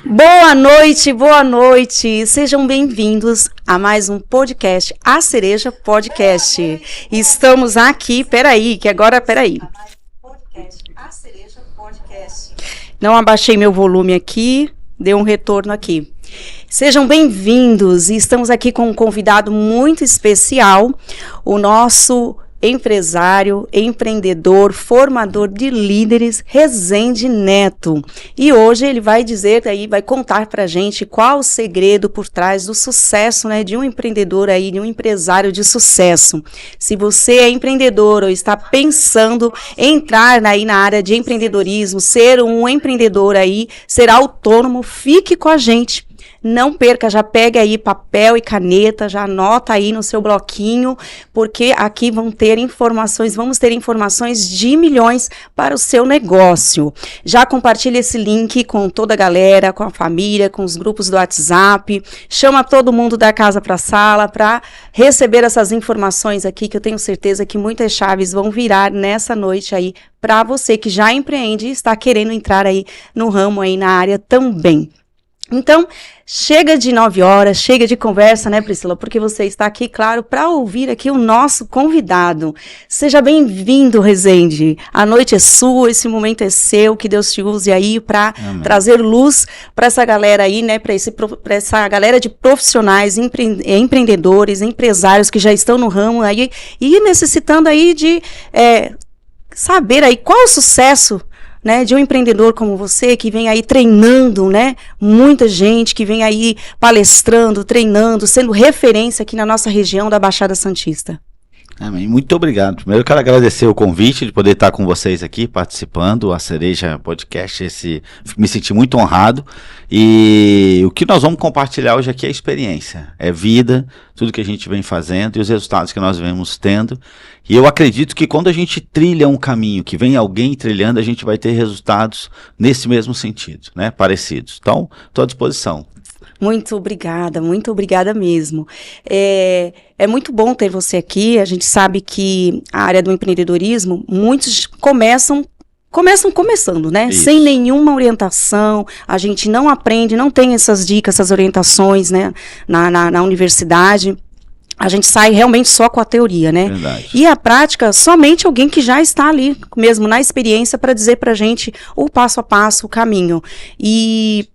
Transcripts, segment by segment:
Boa noite. Sejam bem-vindos a mais um podcast, A Cereja Podcast. Estamos aqui, peraí. A Cereja Podcast. Não abaixei meu volume aqui, deu um retorno aqui. Sejam bem-vindos e estamos aqui com um convidado muito especial, o nosso empresário, empreendedor, formador de líderes, Rezende Neto. E hoje ele vai dizer aí, vai contar pra gente qual o segredo por trás do sucesso, né, de um empreendedor aí, de um empresário de sucesso. Se você é empreendedor ou está pensando em entrar aí na área de empreendedorismo, ser um empreendedor aí, ser autônomo, fique com a gente. Não perca, já pega aí papel e caneta, já anota aí no seu bloquinho, porque aqui vamos ter informações de milhões para o seu negócio. Já compartilha esse link com toda a galera, com a família, com os grupos do WhatsApp, chama todo mundo da casa para a sala para receber essas informações aqui, que eu tenho certeza que muitas chaves vão virar nessa noite aí para você que já empreende e está querendo entrar aí no ramo aí na área também. Então, chega de 9 horas, chega de conversa, né, Priscila? Porque você está aqui, claro, para ouvir aqui o nosso convidado. Seja bem-vindo, Rezende. A noite é sua, esse momento é seu, que Deus te use aí para trazer luz para essa galera aí, né, para essa galera de profissionais, empreendedores, empresários que já estão no ramo aí e necessitando aí de saber aí qual é o sucesso, né, de um empreendedor como você, que vem aí treinando, né, muita gente, que vem aí palestrando, treinando, sendo referência aqui na nossa região da Baixada Santista. Amém. Muito obrigado. Primeiro eu quero agradecer o convite de poder estar com vocês aqui participando, a Cereja Podcast, me senti muito honrado, e o que nós vamos compartilhar hoje aqui é experiência, é vida, tudo que a gente vem fazendo e os resultados que nós vemos tendo, e eu acredito que quando a gente trilha um caminho, que vem alguém trilhando, a gente vai ter resultados nesse mesmo sentido, né, parecidos. Então, estou à disposição. Muito obrigada mesmo. É muito bom ter você aqui. A gente sabe que a área do empreendedorismo, muitos começam começando, né? Isso. Sem nenhuma orientação, a gente não aprende, não tem essas dicas, essas orientações, né, na universidade. A gente sai realmente só com a teoria, né? Verdade. E a prática, somente alguém que já está ali, mesmo na experiência, para dizer pra gente o passo a passo, o caminho. E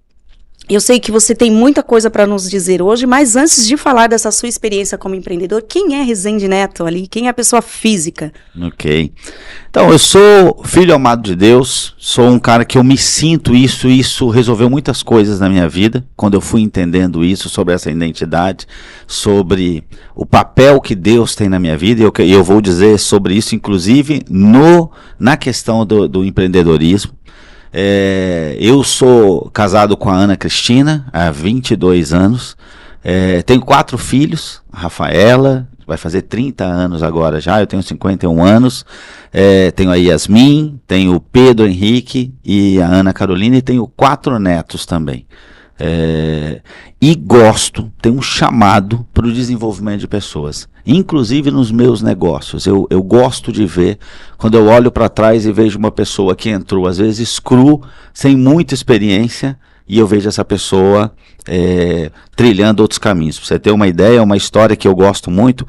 eu sei que você tem muita coisa para nos dizer hoje, mas antes de falar dessa sua experiência como empreendedor, quem é Rezende Neto ali? Quem é a pessoa física? Ok. Então, eu sou filho amado de Deus, sou um cara que eu me sinto isso resolveu muitas coisas na minha vida, quando eu fui entendendo isso, sobre essa identidade, sobre o papel que Deus tem na minha vida, e eu vou dizer sobre isso, inclusive, na questão do empreendedorismo. Eu sou casado com a Ana Cristina há 22 anos, tenho 4 filhos, a Rafaela vai fazer 30 anos agora já, eu tenho 51 anos, tenho a Yasmin, tenho o Pedro Henrique e a Ana Carolina, e tenho 4 netos também. E tenho um chamado para o desenvolvimento de pessoas, inclusive nos meus negócios. Eu gosto de ver, quando eu olho para trás e vejo uma pessoa que entrou, às vezes cru, sem muita experiência, e eu vejo essa pessoa trilhando outros caminhos. Para você ter uma ideia, uma história que eu gosto muito,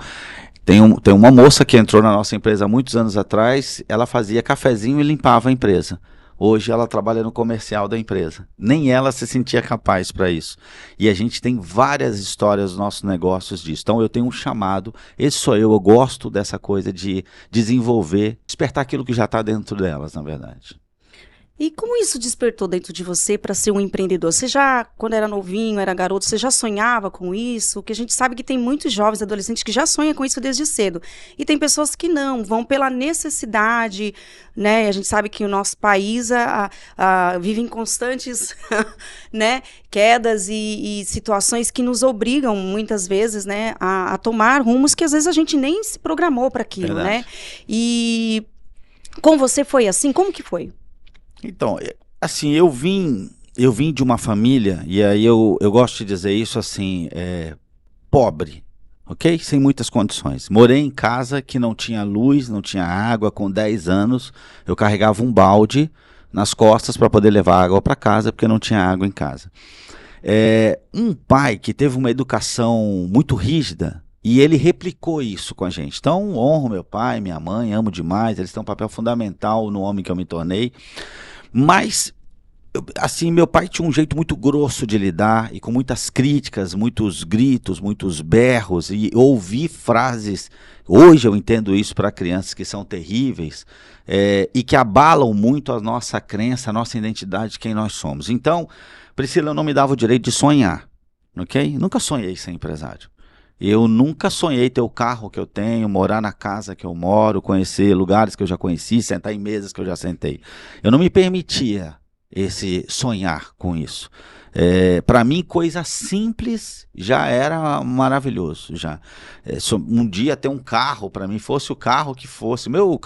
tem uma moça que entrou na nossa empresa há muitos anos atrás, ela fazia cafezinho e limpava a empresa. Hoje ela trabalha no comercial da empresa. Nem ela se sentia capaz para isso. E a gente tem várias histórias dos nossos negócios disso. Então eu tenho um chamado, esse sou eu gosto dessa coisa de desenvolver, despertar aquilo que já está dentro delas, na verdade. E como isso despertou dentro de você para ser um empreendedor? Você já, quando era novinho, era garoto, você já sonhava com isso? Porque a gente sabe que tem muitos jovens, adolescentes que já sonham com isso desde cedo. E tem pessoas que não, vão pela necessidade, né? A gente sabe que o nosso país vive em constantes né, quedas e situações que nos obrigam, muitas vezes, né, a tomar rumos que às vezes a gente nem se programou para aquilo, né? E com você foi assim? Como que foi? Então, assim, eu vim de uma família, e aí eu gosto de dizer isso assim, pobre, ok? Sem muitas condições. Morei em casa que não tinha luz, não tinha água, com 10 anos, eu carregava um balde nas costas para poder levar água para casa, porque não tinha água em casa. Um pai que teve uma educação muito rígida, e ele replicou isso com a gente. Então, honro meu pai, minha mãe, amo demais, eles têm um papel fundamental no homem que eu me tornei. Mas, assim, meu pai tinha um jeito muito grosso de lidar, e com muitas críticas, muitos gritos, muitos berros, e ouvir frases. Hoje eu entendo isso para crianças que são terríveis, e que abalam muito a nossa crença, a nossa identidade de quem nós somos. Então, Priscila não me dava o direito de sonhar, ok? Nunca sonhei ser empresário. Eu nunca sonhei ter o carro que eu tenho, morar na casa que eu moro, conhecer lugares que eu já conheci, sentar em mesas que eu já sentei. Eu não me permitia esse sonhar com isso. Para mim, coisa simples já era maravilhoso. Já. Um dia ter um carro, para mim, fosse o carro que fosse. O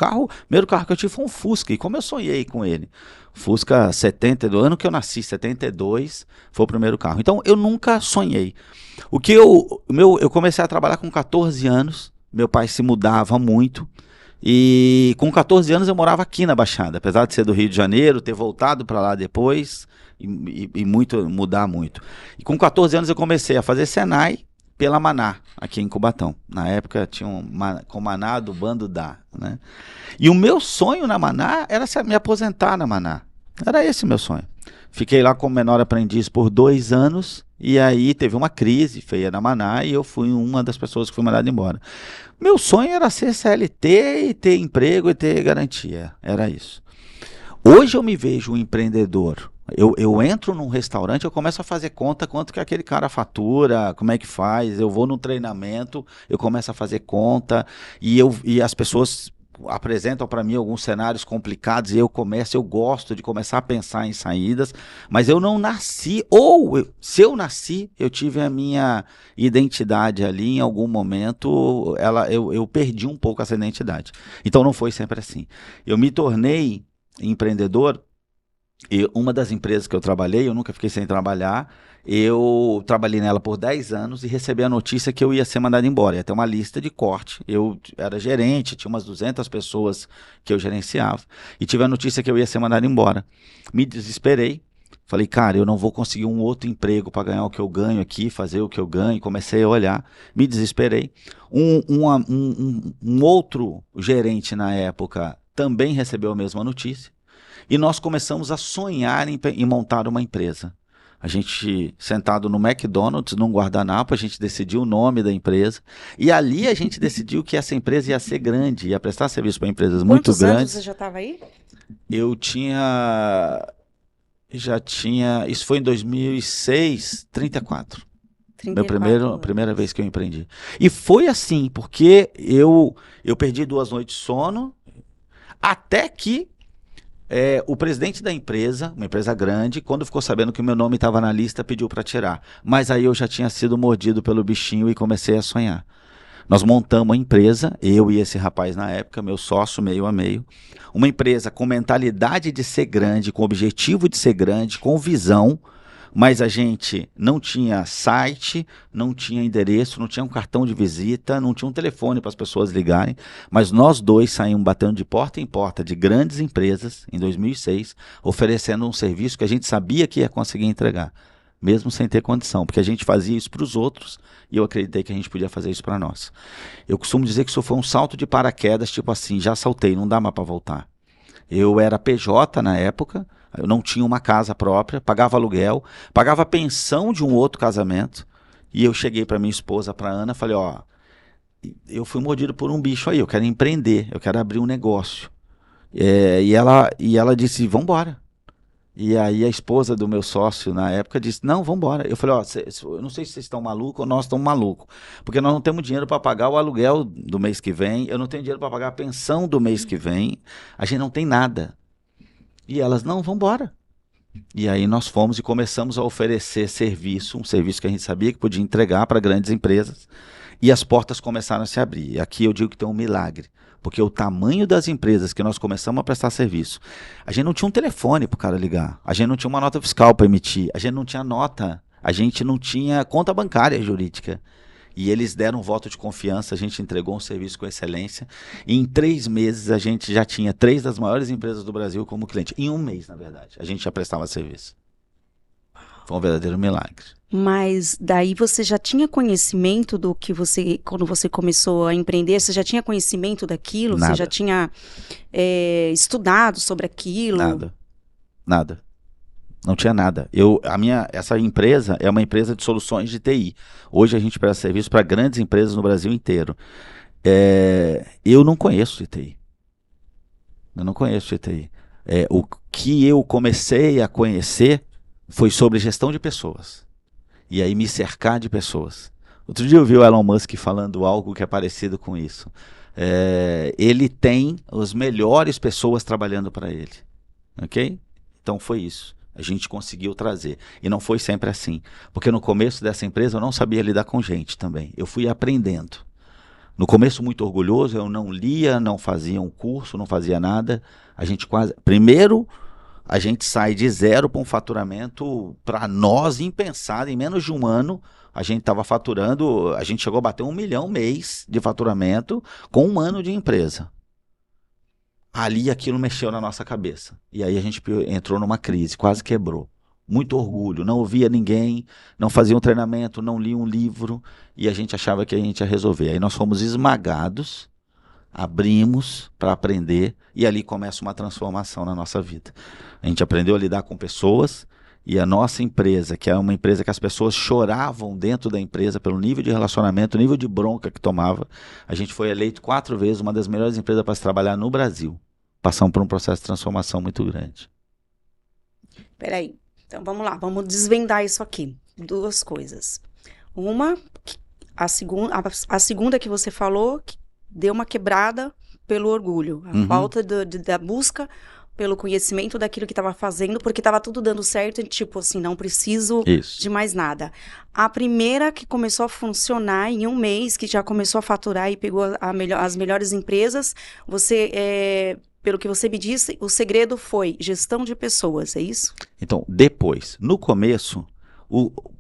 primeiro carro que eu tive foi um Fusca, e como eu sonhei com ele. Fusca 72, ano que eu nasci, 72, foi o primeiro carro. Então, eu nunca sonhei. Eu comecei a trabalhar com 14 anos, meu pai se mudava muito, e com 14 anos eu morava aqui na Baixada, apesar de ser do Rio de Janeiro, ter voltado para lá depois, mudar muito. E com 14 anos eu comecei a fazer Senai pela Maná, aqui em Cubatão. Na época tinha com Maná do Bando Dá, né? E o meu sonho na Maná era me aposentar na Maná. Era esse o meu sonho. Fiquei lá como menor aprendiz por 2 anos, e aí teve uma crise feia na Maná, e eu fui uma das pessoas que fui mandado embora. Meu sonho era ser CLT e ter emprego e ter garantia. Era isso. Hoje eu me vejo um empreendedor. Eu entro num restaurante, eu começo a fazer conta quanto que aquele cara fatura, como é que faz. Eu vou num treinamento, eu começo a fazer conta, e as pessoas apresentam para mim alguns cenários complicados, e eu gosto de começar a pensar em saídas, mas eu não nasci, se eu nasci, eu tive a minha identidade ali, em algum momento, eu perdi um pouco essa identidade. Então não foi sempre assim. Eu me tornei empreendedor, e uma das empresas que eu trabalhei, eu nunca fiquei sem trabalhar, eu trabalhei nela por 10 anos e recebi a notícia que eu ia ser mandado embora. Ia ter uma lista de corte. Eu era gerente, tinha umas 200 pessoas que eu gerenciava, e tive a notícia que eu ia ser mandado embora. Me desesperei. Falei, cara, eu não vou conseguir um outro emprego para ganhar o que eu ganho aqui, fazer o que eu ganho. Comecei a olhar, me desesperei. Um outro gerente na época também recebeu a mesma notícia. E nós começamos a sonhar em montar uma empresa. A gente, sentado no McDonald's, num guardanapo, a gente decidiu o nome da empresa. E ali a gente decidiu que essa empresa ia ser grande, ia prestar serviço para empresas muito grandes. Quantos anos você já estava aí? Eu isso foi em 2006, 34. Primeira vez que eu empreendi. E foi assim, porque eu perdi 2 noites de sono, até que o presidente da empresa, uma empresa grande, quando ficou sabendo que o meu nome estava na lista, pediu para tirar. Mas aí eu já tinha sido mordido pelo bichinho e comecei a sonhar. Nós montamos uma empresa, eu e esse rapaz na época, meu sócio, meio a meio. Uma empresa com mentalidade de ser grande, com objetivo de ser grande, com visão. Mas a gente não tinha site, não tinha endereço, não tinha um cartão de visita, não tinha um telefone para as pessoas ligarem, mas nós dois saímos batendo de porta em porta de grandes empresas em 2006, oferecendo um serviço que a gente sabia que ia conseguir entregar, mesmo sem ter condição, porque a gente fazia isso para os outros e eu acreditei que a gente podia fazer isso para nós. Eu costumo dizer que isso foi um salto de paraquedas, tipo assim, já saltei, não dá mais para voltar. Eu era PJ na época, eu não tinha uma casa própria, pagava aluguel, pagava pensão de um outro casamento, e eu cheguei para minha esposa, para Ana, falei, eu fui mordido por um bicho aí, eu quero empreender, eu quero abrir um negócio. E ela disse, vamos embora. E aí a esposa do meu sócio na época disse, não, vamos embora. Eu falei, eu não sei se vocês estão malucos ou nós estamos malucos, porque nós não temos dinheiro para pagar o aluguel do mês que vem, eu não tenho dinheiro para pagar a pensão do mês que vem, a gente não tem nada. E elas, não, vamos embora. E aí nós fomos e começamos a oferecer serviço, um serviço que a gente sabia que podia entregar para grandes empresas, e as portas começaram a se abrir. E aqui eu digo que tem um milagre, porque o tamanho das empresas que nós começamos a prestar serviço, a gente não tinha um telefone para o cara ligar, a gente não tinha uma nota fiscal para emitir, a gente não tinha nota, a gente não tinha conta bancária jurídica. E eles deram um voto de confiança, a gente entregou um serviço com excelência. E em 3 meses a gente já tinha 3 das maiores empresas do Brasil como cliente. Em 1 mês, na verdade, a gente já prestava serviço. Foi um verdadeiro milagre. Mas daí você já tinha conhecimento do que você, quando você começou a empreender, você já tinha conhecimento daquilo? Nada. Você já tinha estudado sobre aquilo? Nada. Não tinha nada. Essa empresa é uma empresa de soluções de TI. Hoje a gente presta serviço para grandes empresas no Brasil inteiro. Eu não conheço de TI. O que eu comecei a conhecer foi sobre gestão de pessoas. E aí me cercar de pessoas. Outro dia eu vi o Elon Musk falando algo que é parecido com isso. Ele tem as melhores pessoas trabalhando para ele. Ok? Então foi isso. A gente conseguiu trazer. E não foi sempre assim. Porque no começo dessa empresa eu não sabia lidar com gente também. Eu fui aprendendo. No começo muito orgulhoso, eu não lia, não fazia um curso, não fazia nada. Primeiro, a gente sai de 0 para um faturamento, para nós, impensado. Em menos de 1 ano, a gente estava faturando, a gente chegou a bater 1 milhão mês de faturamento com 1 ano de empresa. Ali aquilo mexeu na nossa cabeça. E aí a gente entrou numa crise, quase quebrou. Muito orgulho, não ouvia ninguém, não fazia um treinamento, não lia um livro, e a gente achava que a gente ia resolver. Aí nós fomos esmagados, abrimos para aprender, e ali começa uma transformação na nossa vida. A gente aprendeu a lidar com pessoas, e a nossa empresa, que é uma empresa que as pessoas choravam dentro da empresa pelo nível de relacionamento, nível de bronca que tomava, a gente foi eleito 4 vezes uma das melhores empresas para se trabalhar no Brasil. Passamos por um processo de transformação muito grande. Peraí, então vamos lá, vamos desvendar isso aqui. 2 coisas. Uma, a segunda que você falou, que deu uma quebrada pelo orgulho. A falta da busca pelo conhecimento daquilo que estava fazendo, porque estava tudo dando certo, e tipo assim, não preciso de mais nada. A primeira que começou a funcionar em 1 mês, que já começou a faturar e pegou as melhores empresas, você, pelo que você me disse, o segredo foi gestão de pessoas, é isso? Então, depois, no começo,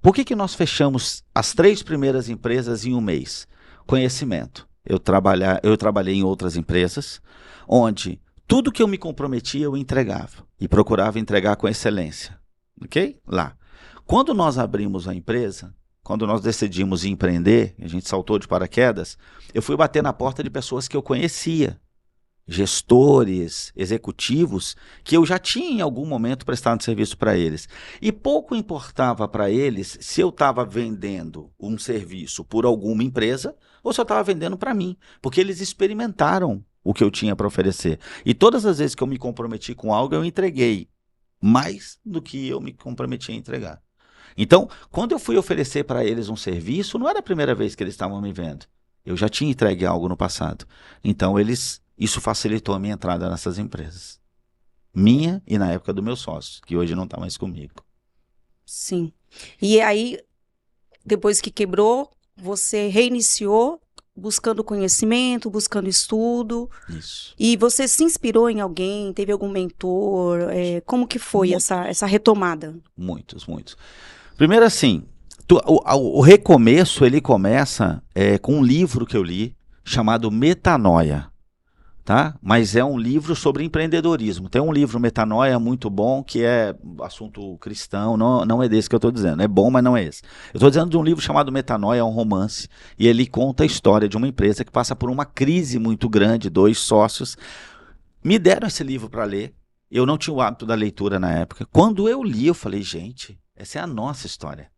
por que nós fechamos as 3 primeiras empresas em 1 mês? Conhecimento. Eu trabalhei em outras empresas, onde tudo que eu me comprometia, eu entregava. E procurava entregar com excelência. Ok? Lá. Quando nós abrimos a empresa, quando nós decidimos empreender, a gente saltou de paraquedas, eu fui bater na porta de pessoas que eu conhecia. Gestores, executivos, que eu já tinha em algum momento prestado serviço para eles. E pouco importava para eles se eu estava vendendo um serviço por alguma empresa ou se eu estava vendendo para mim. Porque eles experimentaram o que eu tinha para oferecer. E todas as vezes que eu me comprometi com algo, eu entreguei mais do que eu me comprometi a entregar. Então, quando eu fui oferecer para eles um serviço, não era a primeira vez que eles estavam me vendo. Eu já tinha entregue algo no passado. Então, isso facilitou a minha entrada nessas empresas. Minha e na época do meu sócio, que hoje não está mais comigo. Sim. E aí, depois que quebrou, você reiniciou buscando conhecimento, buscando estudo. Isso. E você se inspirou em alguém? Teve algum mentor? Como que foi essa retomada? Muitos. Primeiro assim, o recomeço ele começa com um livro que eu li chamado Metanoia. Tá? Mas é um livro sobre empreendedorismo. Tem um livro Metanoia muito bom, que é assunto cristão, não é desse que eu estou dizendo. É bom, mas não é esse. Eu estou dizendo de um livro chamado Metanoia, é um romance, e ele conta a história de uma empresa que passa por uma crise muito grande, 2 sócios. Me deram esse livro para ler, eu não tinha o hábito da leitura na época. Quando eu li, eu falei, gente, essa é a nossa história.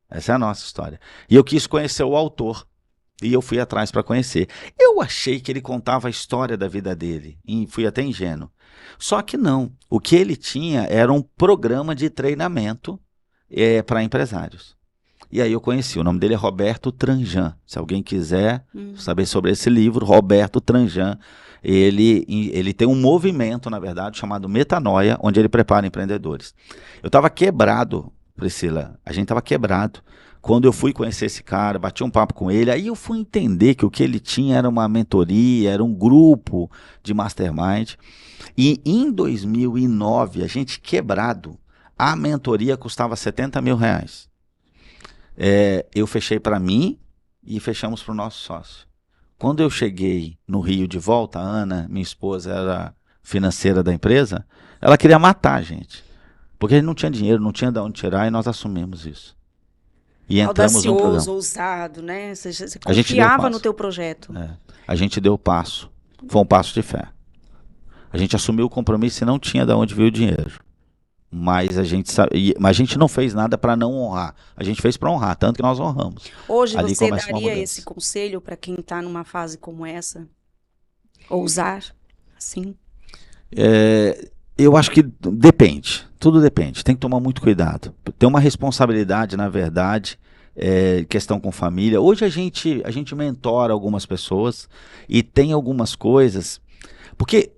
Essa é a nossa história. E eu quis conhecer o autor. E eu fui atrás para conhecer. Eu achei que ele contava a história da vida dele. E fui até ingênuo. Só que não. O que ele tinha era um programa de treinamento para empresários. E aí eu conheci. O nome dele é Roberto Tranjan. Se alguém quiser saber sobre esse livro, Roberto Tranjan. Ele tem um movimento, na verdade, chamado Metanoia, onde ele prepara empreendedores. Eu estava quebrado, Priscila. A gente estava quebrado. Quando eu fui conhecer esse cara, bati um papo com ele, aí eu fui entender que o que ele tinha era uma mentoria, era um grupo de mastermind. E em 2009, a gente quebrado, a mentoria custava R$70 mil. Eu fechei para mim e fechamos para o nosso sócio. Quando eu cheguei no Rio de volta, a Ana, minha esposa, era financeira da empresa, ela queria matar a gente. Porque a gente não tinha dinheiro, não tinha de onde tirar, e nós assumimos isso. E entramos no programa. Audacioso, ousado, né? Você A gente deu confiava passo. no teu projeto. A gente deu passo. Foi um passo de fé. A gente assumiu o compromisso e não tinha de onde vir o dinheiro. Mas a gente não fez nada para não honrar. A gente fez para honrar, tanto que nós honramos. Hoje você daria esse conselho para quem está numa fase como essa? Ousar, assim? Eu acho que depende. Tudo depende. Tem que tomar muito cuidado. Tem uma responsabilidade, na verdade, questão com família. Hoje a gente mentora algumas pessoas e tem algumas coisas. Porque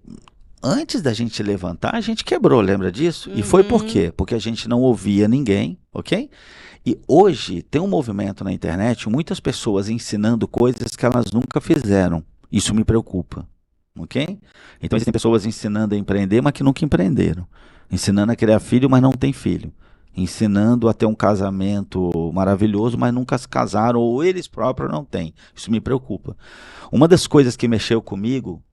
antes da gente levantar, a gente quebrou, lembra disso? E foi por quê? Porque a gente não ouvia ninguém, ok? E hoje tem um movimento na internet, muitas pessoas ensinando coisas que elas nunca fizeram. Isso me preocupa, ok? Então existem pessoas ensinando a empreender, mas que nunca empreenderam. Ensinando a criar filho, mas não tem filho. Ensinando a ter um casamento maravilhoso, mas nunca se casaram, ou eles próprios não têm. Isso me preocupa. Uma das coisas que mexeu comigo,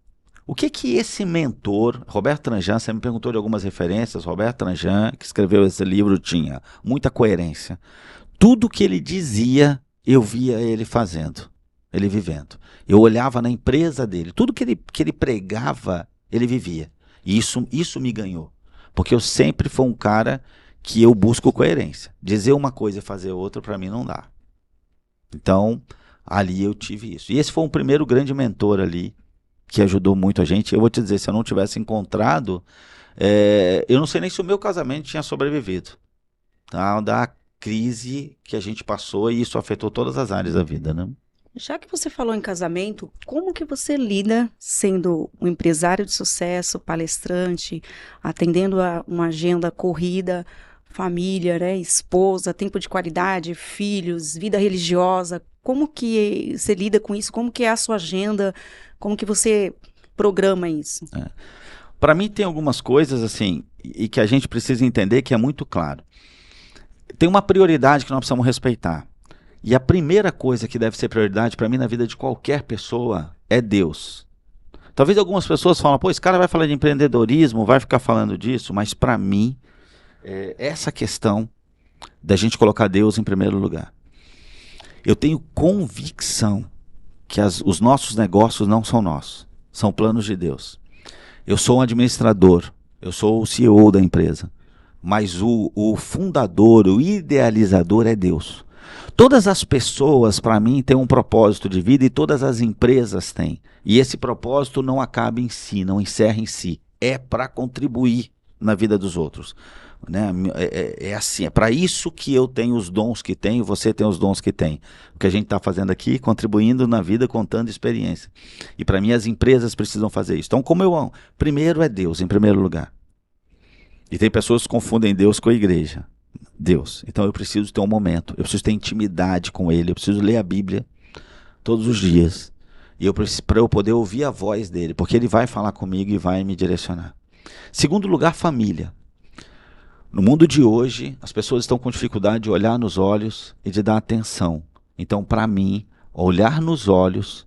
o que esse mentor, Roberto Tranjan, você me perguntou de algumas referências, Roberto Tranjan, que escreveu esse livro, tinha muita coerência. Tudo que ele dizia, eu via ele fazendo, ele vivendo. Eu olhava na empresa dele, tudo que ele pregava, ele vivia. E isso me ganhou, porque eu sempre fui um cara que eu busco coerência. Dizer uma coisa e fazer outra, para mim, não dá. Então, ali eu tive isso. E esse foi um primeiro grande mentor ali, que ajudou muito a gente. Eu vou te dizer, se eu não tivesse encontrado, eu não sei nem se o meu casamento tinha sobrevivido, tá? Da crise que a gente passou, e isso afetou todas as áreas da vida, né? Já que você falou em casamento, como que você lida sendo um empresário de sucesso, palestrante, atendendo a uma agenda corrida, família, né, esposa, tempo de qualidade, filhos, vida religiosa? Como que você lida com isso? Como que é a sua agenda? Como que você programa isso? Para mim tem algumas coisas assim, e que a gente precisa entender que é muito claro. Tem uma prioridade que nós precisamos respeitar. E a primeira coisa que deve ser prioridade para mim na vida de qualquer pessoa é Deus. Talvez algumas pessoas falam, pô, esse cara vai falar de empreendedorismo, vai ficar falando disso, mas para mim, essa questão da gente colocar Deus em primeiro lugar. Eu tenho convicção que os nossos negócios não são nossos, são planos de Deus. Eu sou um administrador, eu sou o CEO da empresa, mas o fundador, o idealizador é Deus. Todas as pessoas, para mim, têm um propósito de vida e todas as empresas têm. E esse propósito não acaba em si, não encerra em si. É para contribuir na vida dos outros. Né? É assim, é para isso que eu tenho os dons que tenho, você tem os dons que tem. O que a gente está fazendo aqui, contribuindo na vida, contando experiência. E para mim as empresas precisam fazer isso. Então, como eu amo? Primeiro é Deus, em primeiro lugar. E tem pessoas que confundem Deus com a igreja. Deus. Então eu preciso ter um momento, eu preciso ter intimidade com Ele, eu preciso ler a Bíblia todos os dias. E para eu poder ouvir a voz dele, porque Ele vai falar comigo e vai me direcionar. Segundo lugar, família. No mundo de hoje, as pessoas estão com dificuldade de olhar nos olhos e de dar atenção. Então, para mim, olhar nos olhos,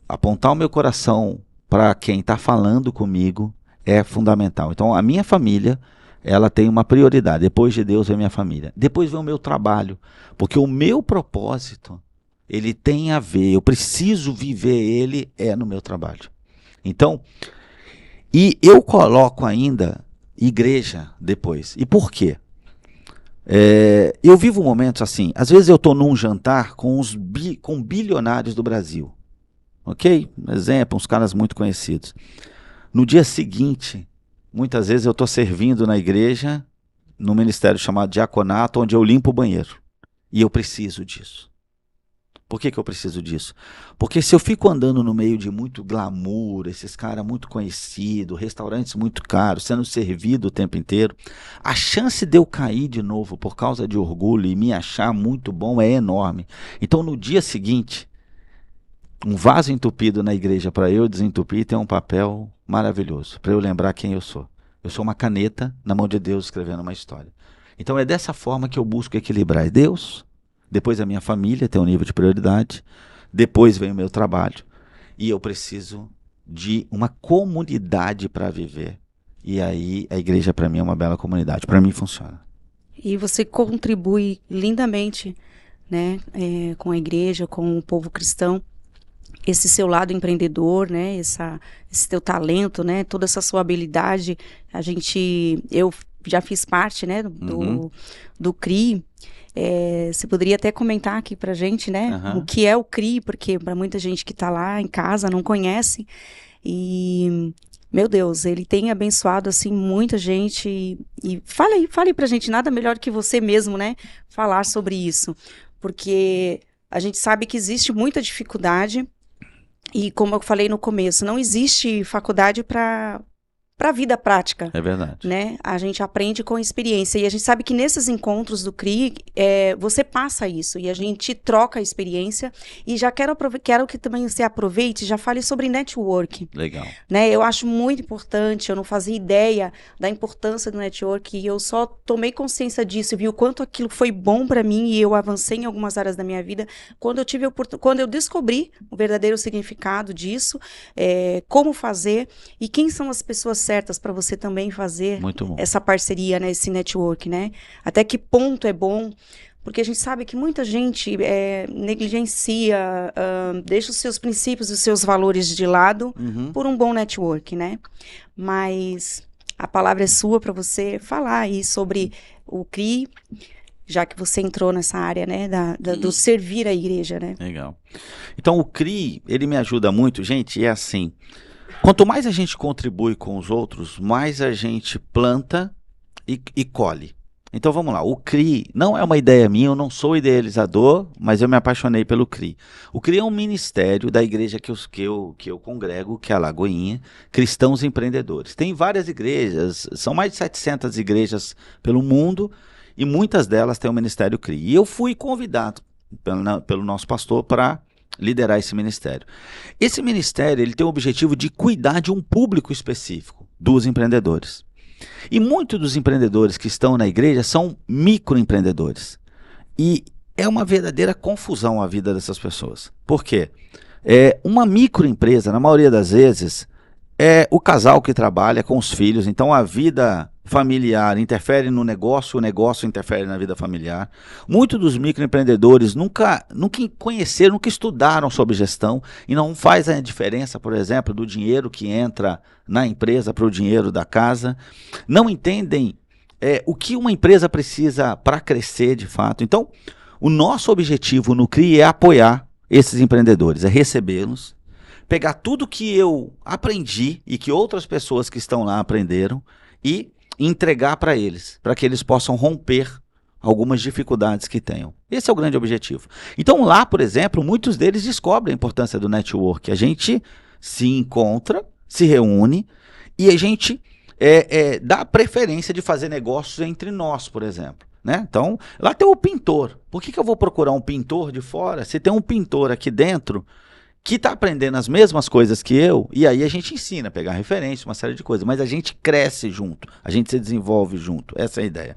apontar o meu coração para quem está falando comigo é fundamental. Então, a minha família, ela tem uma prioridade. Depois de Deus vem minha família. Depois vem o meu trabalho, porque o meu propósito, ele tem a ver, eu preciso viver ele, no meu trabalho. Então, e eu coloco ainda igreja depois. E por quê? Eu vivo momentos assim, às vezes eu estou num jantar com bilionários do Brasil. Ok? Exemplo, uns caras muito conhecidos. No dia seguinte, muitas vezes eu estou servindo na igreja, no ministério chamado diaconato, onde eu limpo o banheiro. E eu preciso disso. Por que eu preciso disso? Porque se eu fico andando no meio de muito glamour, esses caras muito conhecidos, restaurantes muito caros, sendo servido o tempo inteiro, a chance de eu cair de novo por causa de orgulho e me achar muito bom é enorme. Então no dia seguinte, um vaso entupido na igreja para eu desentupir tem um papel maravilhoso, para eu lembrar quem eu sou. Eu sou uma caneta na mão de Deus escrevendo uma história. Então é dessa forma que eu busco equilibrar Deus, depois a minha família tem um nível de prioridade, depois vem o meu trabalho, e eu preciso de uma comunidade para viver. E aí a igreja para mim é uma bela comunidade, para mim funciona. E você contribui lindamente, né, com a igreja, com o povo cristão, esse seu lado empreendedor, né, esse teu talento, né, toda essa sua habilidade. Eu já fiz parte, né, do CRI. Você poderia até comentar aqui pra gente, né, o que é o CRI, porque para muita gente que está lá em casa não conhece. E, meu Deus, ele tem abençoado, assim, muita gente. E fale pra gente, nada melhor que você mesmo, né, falar sobre isso. Porque a gente sabe que existe muita dificuldade. E como eu falei no começo, não existe faculdade para a vida prática. É verdade. Né? A gente aprende com experiência. E a gente sabe que nesses encontros do CRI, você passa isso. E a gente troca a experiência. E já quero que também você aproveite e já fale sobre network. Legal. Né? Eu acho muito importante. Eu não fazia ideia da importância do network. E eu só tomei consciência disso. Vi o quanto aquilo foi bom para mim. E eu avancei em algumas áreas da minha vida. Quando eu descobri o verdadeiro significado disso. Como fazer. E quem são as pessoas certas para você também fazer essa parceria, né, esse network, né? Até que ponto é bom, porque a gente sabe que muita gente negligencia, deixa os seus princípios e os seus valores de lado por um bom network, né? Mas a palavra é sua para você falar aí sobre o CRI, já que você entrou nessa área, né, do servir a igreja, né? Legal. Então o CRI, ele me ajuda muito, gente, é assim. Quanto mais a gente contribui com os outros, mais a gente planta e colhe. Então vamos lá, o CRI não é uma ideia minha, eu não sou idealizador, mas eu me apaixonei pelo CRI. O CRI é um ministério da igreja que eu congrego, que é a Lagoinha, Cristãos Empreendedores. Tem várias igrejas, são mais de 700 igrejas pelo mundo, e muitas delas têm o ministério CRI. E eu fui convidado pelo nosso pastor para liderar esse ministério. Esse ministério, ele tem o objetivo de cuidar de um público específico, dos empreendedores. E muitos dos empreendedores que estão na igreja são microempreendedores. E é uma verdadeira confusão a vida dessas pessoas. Por quê? Uma microempresa, na maioria das vezes, é o casal que trabalha com os filhos, então a vida familiar interfere no negócio, o negócio interfere na vida familiar. Muitos dos microempreendedores nunca conheceram, nunca estudaram sobre gestão e não faz a diferença, por exemplo, do dinheiro que entra na empresa para o dinheiro da casa. Não entendem o que uma empresa precisa para crescer de fato. Então, o nosso objetivo no CRI é apoiar esses empreendedores, é recebê-los, pegar tudo que eu aprendi e que outras pessoas que estão lá aprenderam e entregar para eles, para que eles possam romper algumas dificuldades que tenham. Esse é o grande objetivo. Então lá, por exemplo, muitos deles descobrem a importância do network. A gente se encontra, se reúne e a gente dá preferência de fazer negócios entre nós, por exemplo. Né? Então, lá tem o pintor. Por que eu vou procurar um pintor de fora se tem um pintor aqui dentro que está aprendendo as mesmas coisas que eu, e aí a gente ensina, pegar referência, uma série de coisas, mas a gente cresce junto, a gente se desenvolve junto, essa é a ideia.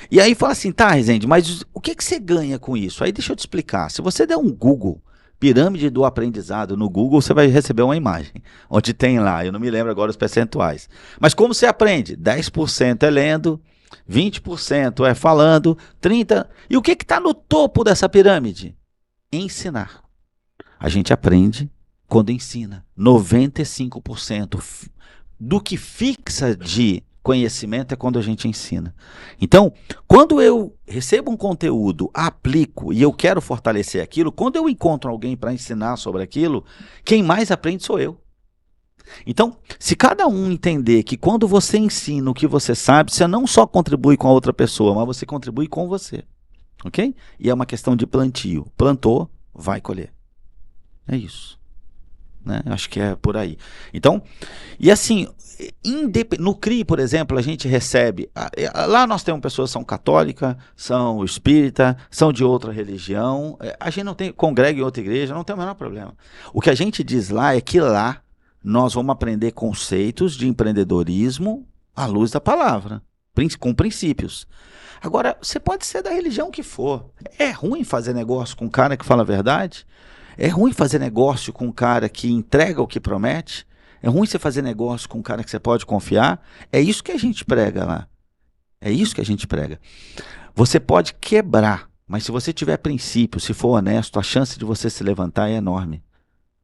E aí fala assim, tá, Rezende, mas o que você ganha com isso? Aí deixa eu te explicar, se você der um Google, pirâmide do aprendizado no Google, você vai receber uma imagem, onde tem lá, eu não me lembro agora os percentuais, mas como você aprende? 10% é lendo, 20% é falando, 30%, e o que está no topo dessa pirâmide? Ensinar. A gente aprende quando ensina. 95% do que fixa de conhecimento é quando a gente ensina. Então, quando eu recebo um conteúdo, aplico e eu quero fortalecer aquilo, quando eu encontro alguém para ensinar sobre aquilo, quem mais aprende sou eu. Então, se cada um entender que quando você ensina o que você sabe, você não só contribui com a outra pessoa, mas você contribui com você. Ok? E é uma questão de plantio. Plantou, vai colher. É isso, né? Acho que é por aí. Então, e assim, no CRI, por exemplo, a gente recebe, lá nós temos pessoas que são católicas, são espírita, são de outra religião, a gente não tem, congrega em outra igreja, não tem o menor problema. O que a gente diz lá é que lá nós vamos aprender conceitos de empreendedorismo à luz da palavra. com princípios. Agora, você pode ser da religião que for. É ruim fazer negócio com um cara que fala a verdade? É ruim fazer negócio com um cara que entrega o que promete? É ruim você fazer negócio com um cara que você pode confiar? É isso que a gente prega lá. É isso que a gente prega. Você pode quebrar, mas se você tiver princípio, se for honesto, a chance de você se levantar é enorme.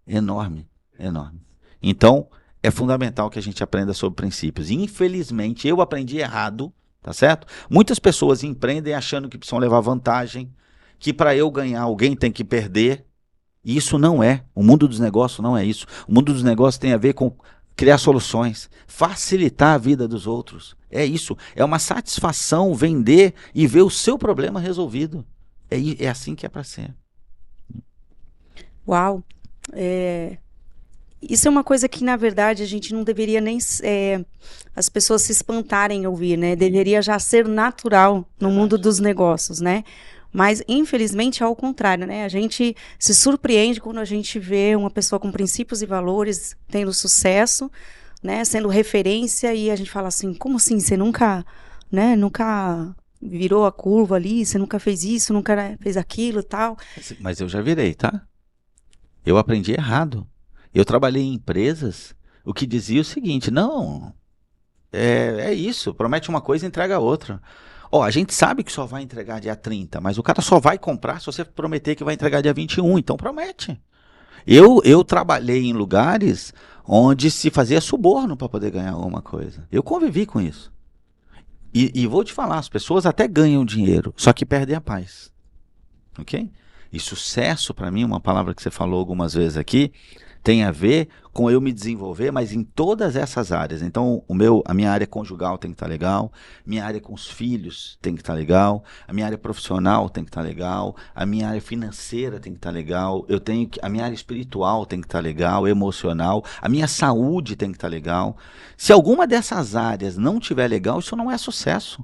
Enorme, enorme. Então, é fundamental que a gente aprenda sobre princípios. E, infelizmente, eu aprendi errado, tá certo? Muitas pessoas empreendem achando que precisam levar vantagem, que para eu ganhar alguém tem que perder. E isso não é. O mundo dos negócios não é isso. O mundo dos negócios tem a ver com criar soluções, facilitar a vida dos outros. É isso. É uma satisfação vender e ver o seu problema resolvido. É assim que é para ser. Uau! Isso é uma coisa que, na verdade, a gente não deveria nem as pessoas se espantarem em ouvir, né? Deveria já ser natural no mundo dos negócios, né? Mas, infelizmente, é ao contrário, né? A gente se surpreende quando a gente vê uma pessoa com princípios e valores tendo sucesso, né? Sendo referência, e a gente fala assim, como assim? Você nunca, né? Nunca virou a curva ali, você nunca fez isso, nunca, né, fez aquilo e tal. Mas eu já virei, tá? Eu aprendi errado. Eu trabalhei em empresas, o que dizia o seguinte, não, é isso, promete uma coisa e entrega outra. A gente sabe que só vai entregar dia 30, mas o cara só vai comprar se você prometer que vai entregar dia 21, então promete. Eu trabalhei em lugares onde se fazia suborno para poder ganhar alguma coisa. Eu convivi com isso. E vou te falar, as pessoas até ganham dinheiro, só que perdem a paz. Ok? E sucesso, para mim, uma palavra que você falou algumas vezes aqui, tem a ver com eu me desenvolver, mas em todas essas áreas. Então, a minha área conjugal tem que estar legal, minha área com os filhos tem que estar legal, a minha área profissional tem que estar legal, a minha área financeira tem que estar legal, a minha área espiritual tem que estar legal, emocional, a minha saúde tem que estar legal. Se alguma dessas áreas não estiver legal, isso não é sucesso.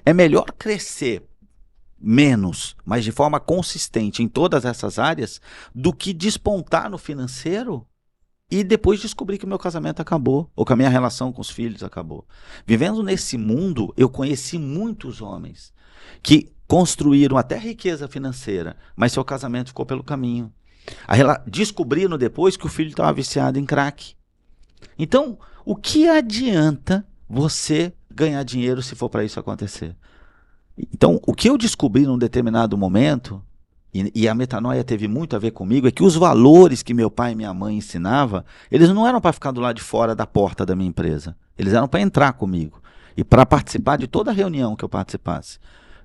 É melhor crescer menos, mas de forma consistente em todas essas áreas, do que despontar no financeiro e depois descobrir que o meu casamento acabou, ou que a minha relação com os filhos acabou. Vivendo nesse mundo, eu conheci muitos homens que construíram até riqueza financeira, mas seu casamento ficou pelo caminho. Descobriram depois que o filho estava viciado em crack. Então, o que adianta você ganhar dinheiro se for para isso acontecer? Então, o que eu descobri num determinado momento, e a metanoia teve muito a ver comigo, é que os valores que meu pai e minha mãe ensinavam, eles não eram para ficar do lado de fora da porta da minha empresa. Eles eram para entrar comigo e para participar de toda reunião que eu participasse.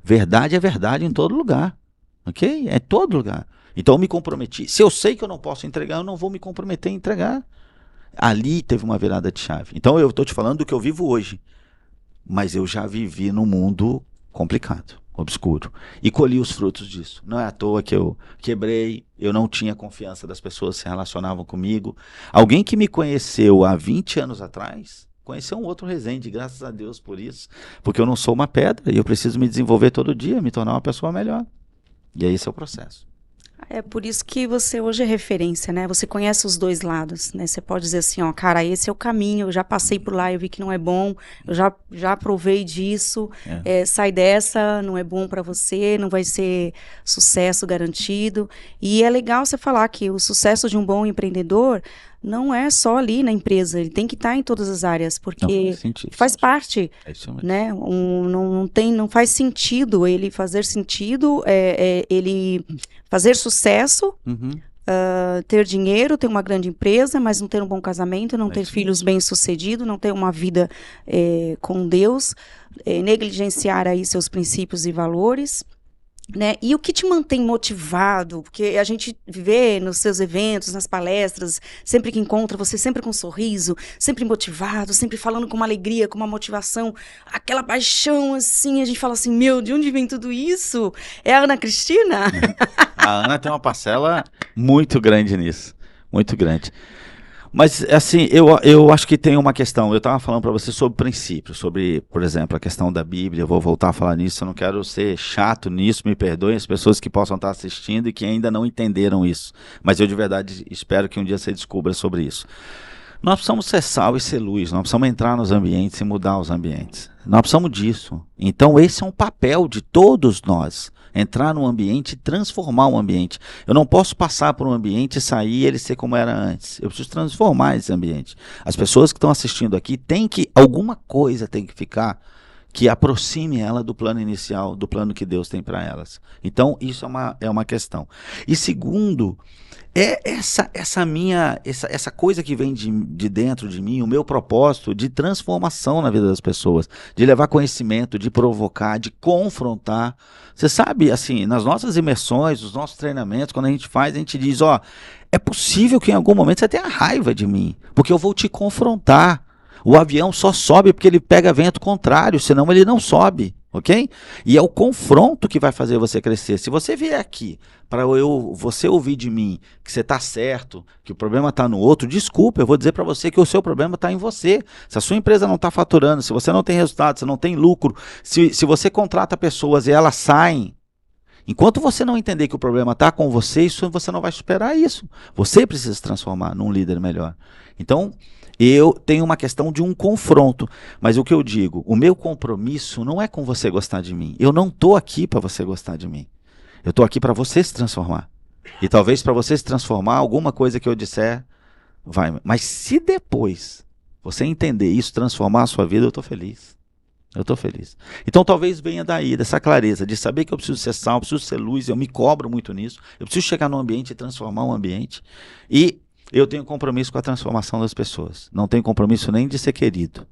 Verdade é verdade em todo lugar. Ok? É em todo lugar. Então, eu me comprometi. Se eu sei que eu não posso entregar, eu não vou me comprometer em entregar. Ali teve uma virada de chave. Então, eu estou te falando do que eu vivo hoje. Mas eu já vivi num mundo complicado, obscuro. E colhi os frutos disso. Não é à toa que eu quebrei, eu não tinha confiança das pessoas que se relacionavam comigo. Alguém que me conheceu há 20 anos atrás, conheceu um outro Resende, graças a Deus por isso. Porque eu não sou uma pedra e eu preciso me desenvolver todo dia, me tornar uma pessoa melhor. E esse é o processo. É por isso que você hoje é referência, né? Você conhece os dois lados, né? Você pode dizer assim, cara, esse é o caminho, eu já passei por lá, eu vi que não é bom, eu já provei disso, sai dessa, não é bom para você, não vai ser sucesso garantido. E é legal você falar que o sucesso de um bom empreendedor não é só ali na empresa, ele tem que estar em todas as áreas, porque faz parte, né? Não faz sentido ele fazer sentido, ele fazer sucesso, ter dinheiro, ter uma grande empresa, mas não ter um bom casamento, não ter filhos bem-sucedidos, não ter uma vida com Deus, negligenciar aí seus princípios e valores. Né? E o que te mantém motivado? Porque a gente vê nos seus eventos, nas palestras, sempre que encontra você, sempre com um sorriso, sempre motivado, sempre falando com uma alegria, com uma motivação, aquela paixão assim, a gente fala assim, de onde vem tudo isso? É a Ana Cristina? A Ana tem uma parcela muito grande nisso, muito grande. Mas, assim, eu acho que tem uma questão. Eu estava falando para você sobre princípios, sobre, por exemplo, a questão da Bíblia. Eu vou voltar a falar nisso. Eu não quero ser chato nisso, me perdoem as pessoas que possam estar assistindo e que ainda não entenderam isso. Mas eu, de verdade, espero que um dia você descubra sobre isso. Nós precisamos ser sal e ser luz, nós precisamos entrar nos ambientes e mudar os ambientes. Nós precisamos disso. Então esse é um papel de todos nós. Entrar no ambiente e transformar o ambiente. Eu não posso passar por um ambiente e sair e ele ser como era antes. Eu preciso transformar esse ambiente. As pessoas que estão assistindo aqui, alguma coisa tem que ficar que aproxime ela do plano inicial, do plano que Deus tem para elas. Então isso é uma questão. E segundo, essa coisa que vem de dentro de mim, o meu propósito de transformação na vida das pessoas, de levar conhecimento, de provocar, de confrontar. Você sabe, assim, nas nossas imersões, nos nossos treinamentos, quando a gente diz, é possível que em algum momento você tenha raiva de mim, porque eu vou te confrontar. O avião só sobe porque ele pega vento contrário, senão ele não sobe. Ok? E é o confronto que vai fazer você crescer. Se você vier aqui para você ouvir de mim que você está certo, que o problema está no outro, desculpa, eu vou dizer para você que o seu problema está em você. Se a sua empresa não está faturando, se você não tem resultado, se não tem lucro, se você contrata pessoas e elas saem, enquanto você não entender que o problema está com você não vai superar isso. Você precisa se transformar num líder melhor. Então, eu tenho uma questão de um confronto, mas o que eu digo, o meu compromisso não é com você gostar de mim. Eu não estou aqui para você gostar de mim. Eu estou aqui para você se transformar. E talvez para você se transformar, alguma coisa que eu disser vai. Mas se depois você entender isso, transformar a sua vida, eu estou feliz. Eu estou feliz. Então talvez venha daí, dessa clareza, de saber que eu preciso ser sal, preciso ser luz, eu me cobro muito nisso. Eu preciso chegar no ambiente e transformar o ambiente. E eu tenho compromisso com a transformação das pessoas. Não tenho compromisso nem de ser querido.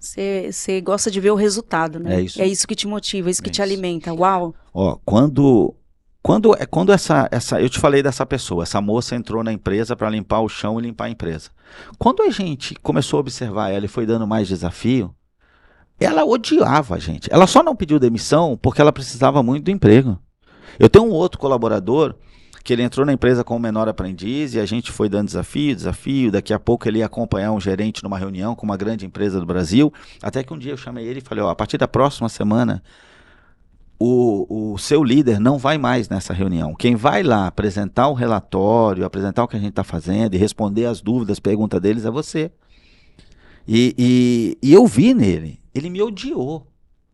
Você gosta de ver o resultado, né? É isso que te motiva, é isso que te alimenta. Uau! Quando eu te falei dessa pessoa, essa moça entrou na empresa para limpar o chão e limpar a empresa. Quando a gente começou a observar ela e foi dando mais desafio, ela odiava a gente. Ela só não pediu demissão porque ela precisava muito do emprego. Eu tenho um outro colaborador que ele entrou na empresa como menor aprendiz e a gente foi dando desafio, daqui a pouco ele ia acompanhar um gerente numa reunião com uma grande empresa do Brasil, até que um dia eu chamei ele e falei, a partir da próxima semana, o seu líder não vai mais nessa reunião. Quem vai lá apresentar o relatório, apresentar o que a gente está fazendo e responder as dúvidas, perguntas deles é você. E eu vi nele, ele me odiou.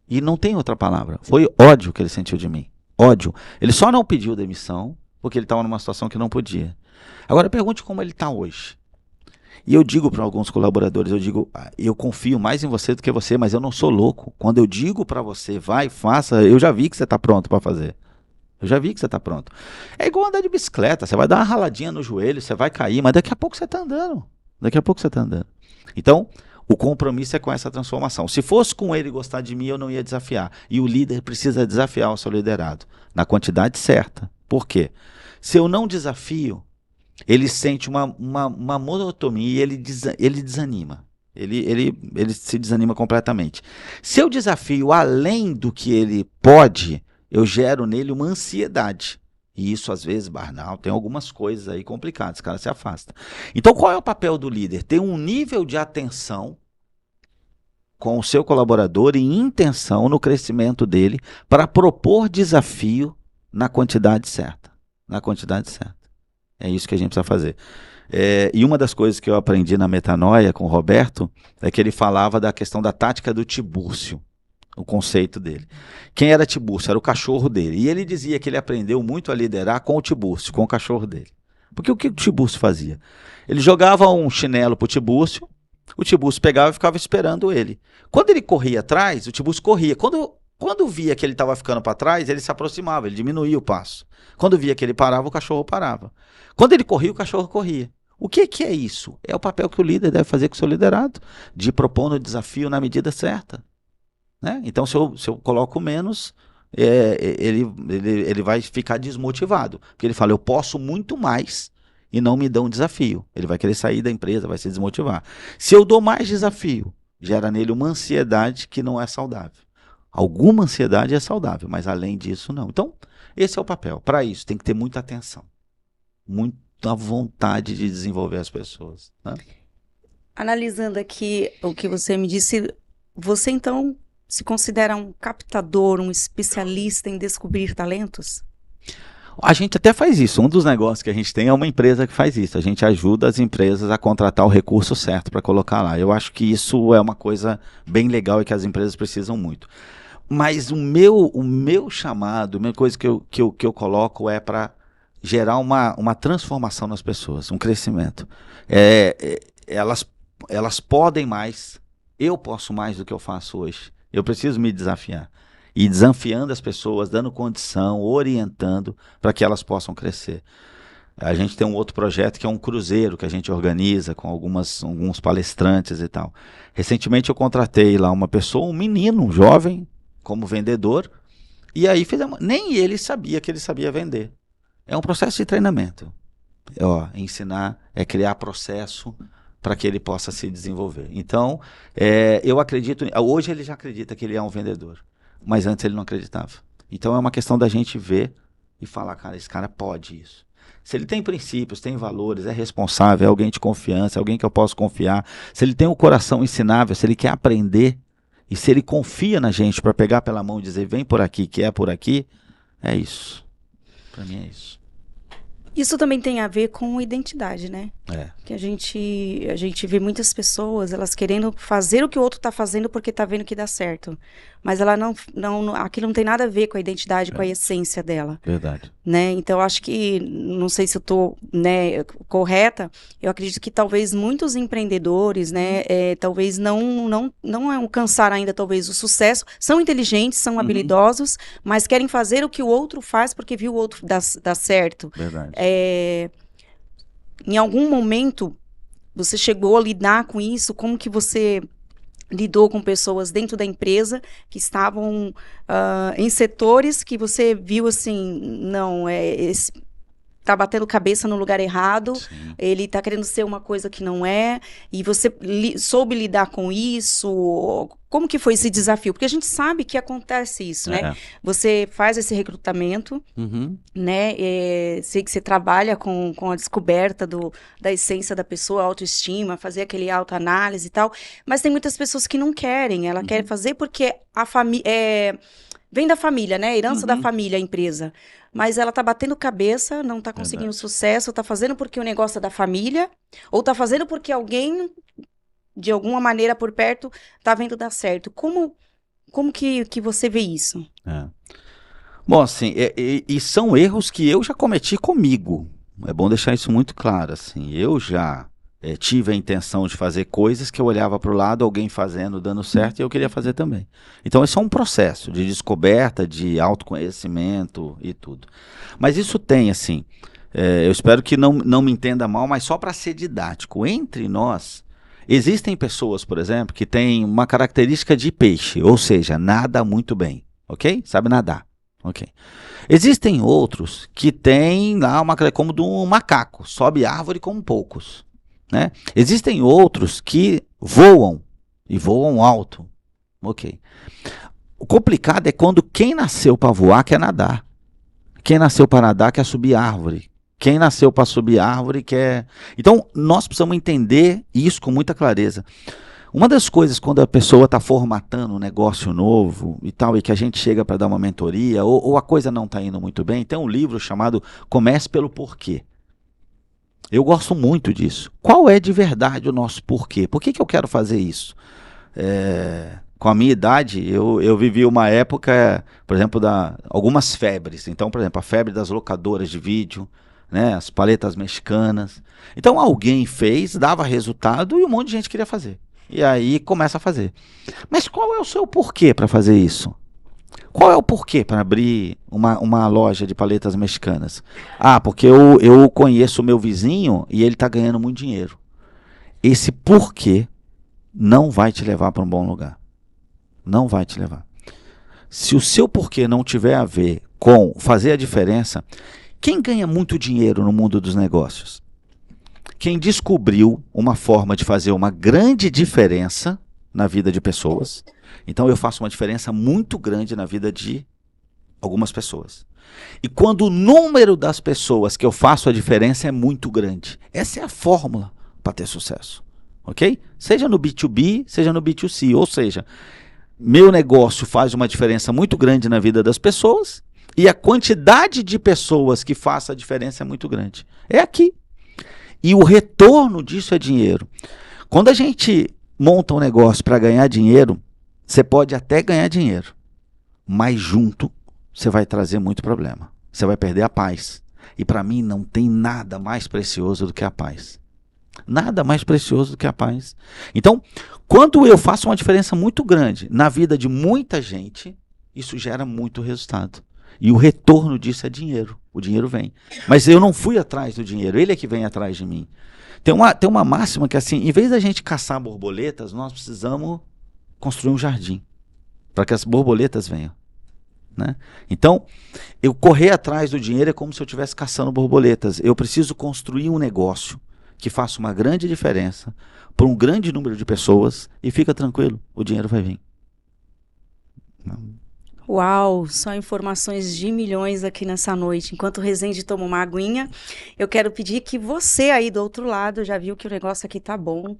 E não tem outra palavra. Foi ódio que ele sentiu de mim. Ódio. Ele só não pediu demissão porque ele estava numa situação que não podia. Agora pergunte como ele está hoje. E eu digo para alguns colaboradores, eu confio mais em você do que você, mas eu não sou louco. Quando eu digo para você, vai, faça, eu já vi que você está pronto para fazer. Eu já vi que você está pronto. É igual andar de bicicleta, você vai dar uma raladinha no joelho, você vai cair, mas daqui a pouco você está andando. Então, o compromisso é com essa transformação. Se fosse com ele gostar de mim, eu não ia desafiar. E o líder precisa desafiar o seu liderado, na quantidade certa. Por quê? Se eu não desafio, ele sente uma monotonia e ele desanima. Ele se desanima completamente. Se eu desafio além do que ele pode, eu gero nele uma ansiedade. E isso, às vezes, burnout, tem algumas coisas aí complicadas, o cara se afasta. Então, qual é o papel do líder? Ter um nível de atenção com o seu colaborador e intenção no crescimento dele para propor desafio na quantidade certa. É isso que a gente precisa fazer. E uma das coisas que eu aprendi na Metanoia com o Roberto é que ele falava da questão da tática do Tibúrcio, o conceito dele. Quem era Tibúrcio? Era o cachorro dele. E ele dizia que ele aprendeu muito a liderar com o Tibúrcio, com o cachorro dele. Porque o que o Tibúrcio fazia? Ele jogava um chinelo para o Tibúrcio pegava e ficava esperando ele. Quando ele corria atrás, o Tibúrcio corria. Quando via que ele estava ficando para trás, ele se aproximava, ele diminuía o passo. Quando via que ele parava, o cachorro parava. Quando ele corria, o cachorro corria. O que é isso? É o papel que o líder deve fazer com o seu liderado, de propor o desafio na medida certa. Né? Então, se eu coloco menos, ele vai ficar desmotivado. Porque ele fala, eu posso muito mais e não me dão um desafio. Ele vai querer sair da empresa, vai se desmotivar. Se eu dou mais desafio, gera nele uma ansiedade que não é saudável. Alguma ansiedade é saudável, mas além disso, não. Então, esse é o papel. Para isso, tem que ter muita atenção. Muita vontade de desenvolver as pessoas. Né? Analisando aqui o que você me disse, você então se considera um captador, um especialista em descobrir talentos? A gente até faz isso. Um dos negócios que a gente tem é uma empresa que faz isso. A gente ajuda as empresas a contratar o recurso certo para colocar lá. Eu acho que isso é uma coisa bem legal e que as empresas precisam muito. Mas o meu chamado, a minha coisa que eu coloco é para gerar uma transformação nas pessoas, um crescimento. Elas podem mais, eu posso mais do que eu faço hoje. Eu preciso me desafiar. E desafiando as pessoas, dando condição, orientando para que elas possam crescer. A gente tem um outro projeto que é um cruzeiro que a gente organiza com alguns palestrantes e tal. Recentemente eu contratei lá uma pessoa, um menino, um jovem, como vendedor, e aí nem ele sabia que ele sabia vender. É um processo de treinamento. Ensinar é criar processo para que ele possa se desenvolver. Então, eu acredito, hoje ele já acredita que ele é um vendedor, mas antes ele não acreditava. Então é uma questão da gente ver e falar, cara, esse cara pode isso. Se ele tem princípios, tem valores, é responsável, é alguém de confiança, é alguém que eu posso confiar, se ele tem um coração ensinável, se ele quer aprender, e se ele confia na gente para pegar pela mão e dizer, vem por aqui, que é por aqui, é isso. Para mim é isso. Isso também tem a ver com identidade, né? Que a gente vê muitas pessoas, elas querendo fazer o que o outro tá fazendo porque tá vendo que dá certo. Mas ela aquilo não tem nada a ver com a identidade, com a essência dela. Verdade. Né? Então, acho que, não sei se eu tô, né, correta, eu acredito que talvez muitos empreendedores, né, talvez não alcançaram ainda, talvez, o sucesso, são inteligentes, são habilidosos, mas querem fazer o que o outro faz porque viu o outro dar certo. Verdade. Em algum momento, você chegou a lidar com isso? Como que você lidou com pessoas dentro da empresa que estavam em setores que você viu assim, não, tá batendo cabeça no lugar errado, sim, ele tá querendo ser uma coisa que não é, e você soube lidar com isso? Como que foi esse desafio? Porque a gente sabe que acontece isso, né? Você faz esse recrutamento, né? Sei que você trabalha com a descoberta da essência da pessoa, autoestima, fazer aquele autoanálise e tal, mas tem muitas pessoas que não querem, ela quer fazer porque a família... vem da família, né? Herança da família, a empresa. Mas ela tá batendo cabeça, não tá conseguindo sucesso, tá fazendo porque o negócio é da família, ou tá fazendo porque alguém, de alguma maneira por perto, tá vendo dar certo. Como que você vê isso? Bom, assim, e são erros que eu já cometi comigo. É bom deixar isso muito claro, assim. Eu já tive a intenção de fazer coisas que eu olhava para o lado, alguém fazendo, dando certo, e eu queria fazer também. Então, esse é um processo de descoberta, de autoconhecimento e tudo. Mas isso tem, assim, eu espero que não me entenda mal, mas só para ser didático. Entre nós, existem pessoas, por exemplo, que têm uma característica de peixe, ou seja, nada muito bem, ok? Sabe nadar, ok? Existem outros que têm lá como de um macaco, sobe árvore como poucos. Né? Existem outros que voam e voam alto, ok. O complicado é quando quem nasceu para voar quer nadar, quem nasceu para nadar quer subir árvore, quem nasceu para subir árvore quer... Então nós precisamos entender isso com muita clareza. Uma das coisas quando a pessoa está formatando um negócio novo e tal, e que a gente chega para dar uma mentoria, ou a coisa não está indo muito bem, tem um livro chamado Comece pelo Porquê. Eu gosto muito disso. Qual é de verdade o nosso porquê? Por que eu quero fazer isso? Com a minha idade, eu vivi uma época, por exemplo, algumas febres. Então, por exemplo, a febre das locadoras de vídeo, né, as paletas mexicanas. Então, alguém fez, dava resultado e um monte de gente queria fazer. E aí começa a fazer. Mas qual é o seu porquê para fazer isso? Qual é o porquê para abrir uma loja de paletas mexicanas? Porque eu conheço o meu vizinho e ele está ganhando muito dinheiro. Esse porquê não vai te levar para um bom lugar. Não vai te levar. Se o seu porquê não tiver a ver com fazer a diferença, quem ganha muito dinheiro no mundo dos negócios? Quem descobriu uma forma de fazer uma grande diferença na vida de pessoas. Então eu faço uma diferença muito grande na vida de algumas pessoas. E quando o número das pessoas que eu faço a diferença é muito grande. Essa é a fórmula para ter sucesso. Ok? Seja no B2B, seja no B2C. Ou seja, meu negócio faz uma diferença muito grande na vida das pessoas E a quantidade de pessoas que faça a diferença é muito grande. É aqui. E o retorno disso é dinheiro. Quando a gente monta um negócio para ganhar dinheiro, você pode até ganhar dinheiro, mas junto você vai trazer muito problema. Você vai perder a paz. E para mim não tem nada mais precioso do que a paz. Nada mais precioso do que a paz. Então, quando eu faço uma diferença muito grande na vida de muita gente, isso gera muito resultado. E o retorno disso é dinheiro. O dinheiro vem. Mas eu não fui atrás do dinheiro, ele é que vem atrás de mim. Tem uma máxima que é assim, em vez da gente caçar borboletas, nós precisamos construir um jardim para que as borboletas venham. Né? Então, eu correr atrás do dinheiro é como se eu estivesse caçando borboletas. Eu preciso construir um negócio que faça uma grande diferença para um grande número de pessoas e fica tranquilo, o dinheiro vai vir. Uau, só informações de milhões aqui nessa noite. Enquanto o Rezende toma uma aguinha, eu quero pedir que você aí do outro lado, já viu que o negócio aqui tá bom,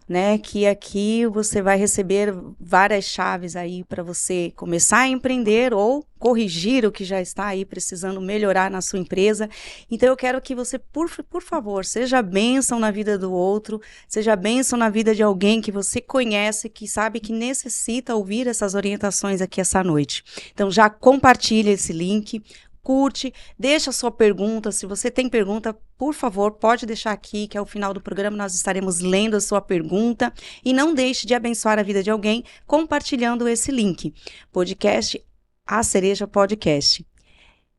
né? Que aqui você vai receber várias chaves aí para você começar a empreender ou corrigir o que já está aí precisando melhorar na sua empresa. Então eu quero que você, por favor, seja bênção na vida do outro, seja bênção na vida de alguém que você conhece, que sabe que necessita ouvir essas orientações aqui essa noite. Então já compartilha esse link, curte, deixa a sua pergunta. Se você tem pergunta, por favor, pode deixar aqui, que ao final do programa nós estaremos lendo a sua pergunta. E não deixe de abençoar a vida de alguém compartilhando esse link. Podcast A Cereja Podcast.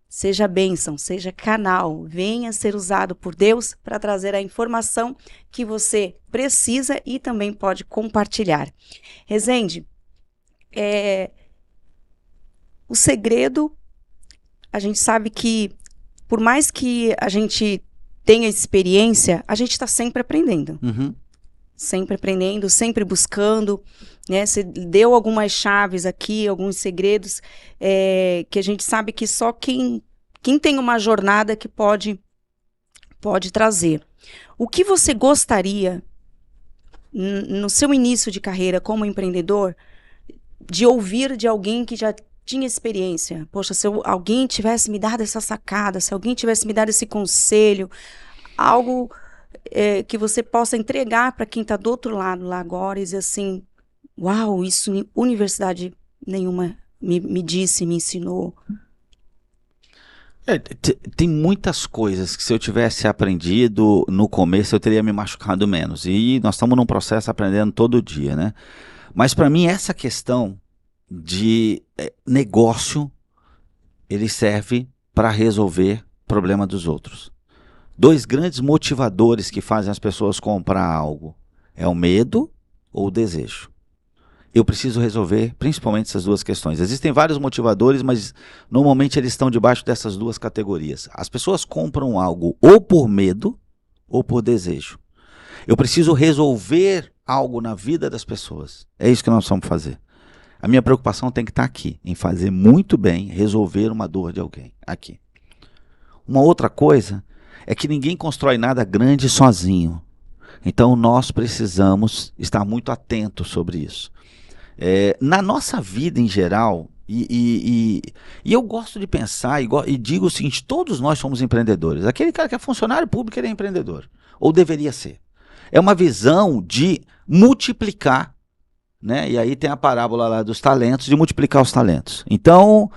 Seja bênção, seja canal, venha ser usado por Deus para trazer a informação que você precisa e também pode compartilhar. Rezende, o segredo, a gente sabe que, por mais que a gente tenha experiência, a gente está sempre aprendendo. Uhum. Sempre aprendendo, sempre buscando, né? Você deu algumas chaves aqui, alguns segredos, que a gente sabe que só quem tem uma jornada que pode trazer. O que você gostaria, no seu início de carreira como empreendedor, de ouvir de alguém que já tinha experiência? Poxa, se alguém tivesse me dado essa sacada, se alguém tivesse me dado esse conselho, algo que você possa entregar para quem está do outro lado lá agora e dizer assim, uau, isso universidade nenhuma me disse, me ensinou. Tem muitas coisas que se eu tivesse aprendido no começo eu teria me machucado menos. E nós estamos num processo aprendendo todo dia, né? Mas para mim essa questão de negócio, ele serve para resolver problema dos outros. Dois grandes motivadores que fazem as pessoas comprar algo é o medo ou o desejo. Eu preciso resolver principalmente essas duas questões. Existem vários motivadores, mas normalmente eles estão debaixo dessas duas categorias. As pessoas compram algo ou por medo ou por desejo. Eu preciso resolver algo na vida das pessoas. É isso que nós vamos fazer. A minha preocupação tem que estar aqui, em fazer muito bem, resolver uma dor de alguém, aqui. Uma outra coisa é que ninguém constrói nada grande sozinho. Então nós precisamos estar muito atentos sobre isso. Na nossa vida em geral, e eu gosto de pensar e digo o seguinte, todos nós somos empreendedores. Aquele cara que é funcionário público, ele é empreendedor, ou deveria ser. É uma visão de multiplicar, né? E aí tem a parábola lá dos talentos, de multiplicar os talentos. Então,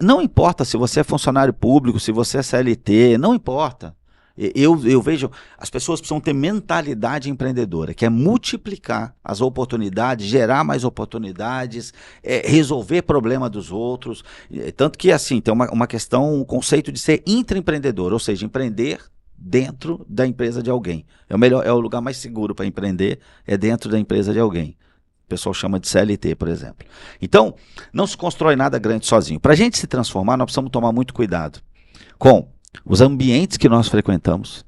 não importa se você é funcionário público, se você é CLT, não importa. Eu vejo, as pessoas precisam ter mentalidade empreendedora, que é multiplicar as oportunidades, gerar mais oportunidades, resolver problema dos outros. Tanto que, assim, tem uma questão, um conceito de ser intraempreendedor, ou seja, empreender dentro da empresa de alguém. É o lugar mais seguro para empreender, é dentro da empresa de alguém. O pessoal chama de CLT, por exemplo. Então, não se constrói nada grande sozinho. Para a gente se transformar, nós precisamos tomar muito cuidado com os ambientes que nós frequentamos.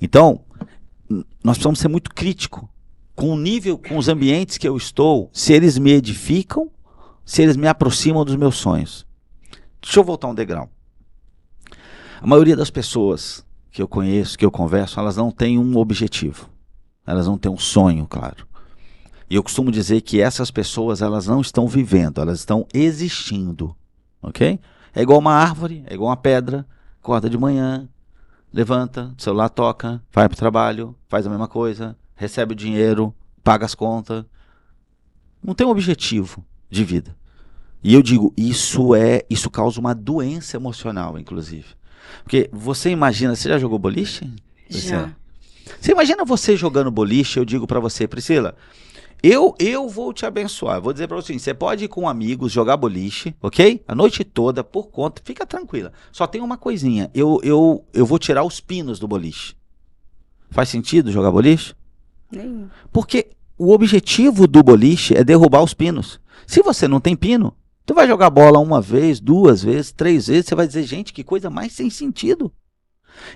Então, nós precisamos ser muito críticos com o nível, com os ambientes que eu estou, se eles me edificam, se eles me aproximam dos meus sonhos. Deixa eu voltar um degrau. A maioria das pessoas que eu conheço, que eu converso, elas não têm um objetivo. Elas não têm um sonho, claro. E eu costumo dizer que essas pessoas, elas não estão vivendo, elas estão existindo. ok? É igual uma árvore, é igual uma pedra, acorda de manhã, levanta, o celular toca, vai para o trabalho, faz a mesma coisa, recebe o dinheiro, paga as contas. Não tem um objetivo de vida. E eu digo, isso causa uma doença emocional, inclusive. Porque você imagina, você já jogou boliche? Já. Você imagina você jogando boliche, eu digo pra você, Priscila, eu vou te abençoar, vou dizer pra você, você pode ir com amigos, jogar boliche, ok? A noite toda, por conta, fica tranquila. Só tem uma coisinha, eu vou tirar os pinos do boliche. Faz sentido jogar boliche? Nenhum. Porque o objetivo do boliche é derrubar os pinos. Se você não tem pino, tu vai jogar bola uma vez, 2 vezes, 3 vezes, você vai dizer, gente, que coisa mais sem sentido.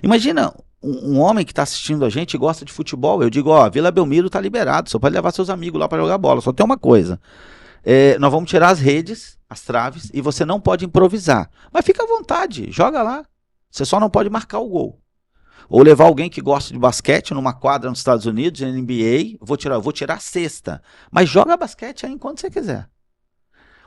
Imagina um homem que está assistindo a gente e gosta de futebol. Eu digo, ó, Vila Belmiro está liberado, só pode levar seus amigos lá para jogar bola. Só tem uma coisa, nós vamos tirar as redes, as traves, e você não pode improvisar. Mas fica à vontade, joga lá. Você só não pode marcar o gol. Ou levar alguém que gosta de basquete numa quadra nos Estados Unidos, NBA, vou tirar a cesta. Mas joga basquete aí enquanto você quiser.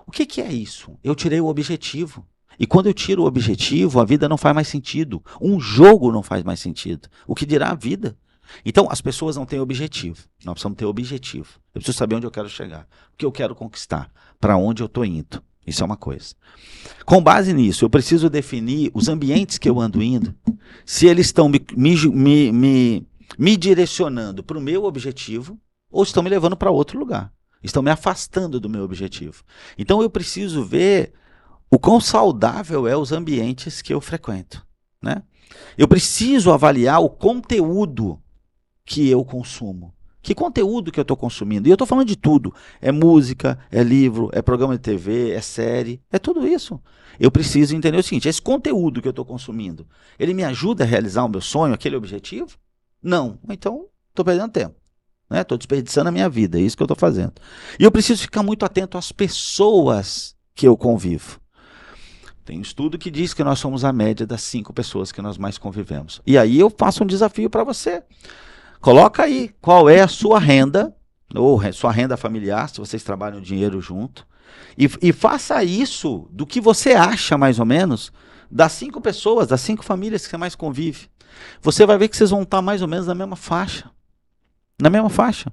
O que é isso? Eu tirei o objetivo. E quando eu tiro o objetivo, a vida não faz mais sentido. Um jogo não faz mais sentido. O que dirá a vida? Então, as pessoas não têm objetivo. Nós precisamos ter objetivo. Eu preciso saber onde eu quero chegar. O que eu quero conquistar. Para onde eu estou indo. Isso é uma coisa. Com base nisso, eu preciso definir os ambientes que eu ando indo. Se eles estão me direcionando para o meu objetivo ou estão me levando para outro lugar. Estão me afastando do meu objetivo. Então, eu preciso ver o quão saudável é os ambientes que eu frequento, né? Eu preciso avaliar o conteúdo que eu consumo. Que conteúdo que eu estou consumindo? E eu estou falando de tudo. É música, é livro, é programa de TV, é série, é tudo isso. Eu preciso entender o seguinte, esse conteúdo que eu estou consumindo, ele me ajuda a realizar o meu sonho, aquele objetivo? Não. Então, estou perdendo tempo. Estou desperdiçando a minha vida, é isso que eu estou fazendo. E eu preciso ficar muito atento às pessoas que eu convivo. Tem um estudo que diz que nós somos a média das 5 pessoas que nós mais convivemos. E aí eu faço um desafio para você. Coloca aí qual é a sua renda, ou sua renda familiar, se vocês trabalham dinheiro junto. E faça isso do que você acha, mais ou menos, das 5 pessoas, das 5 famílias que você mais convive. Você vai ver que vocês vão estar mais ou menos na mesma faixa. Na mesma faixa.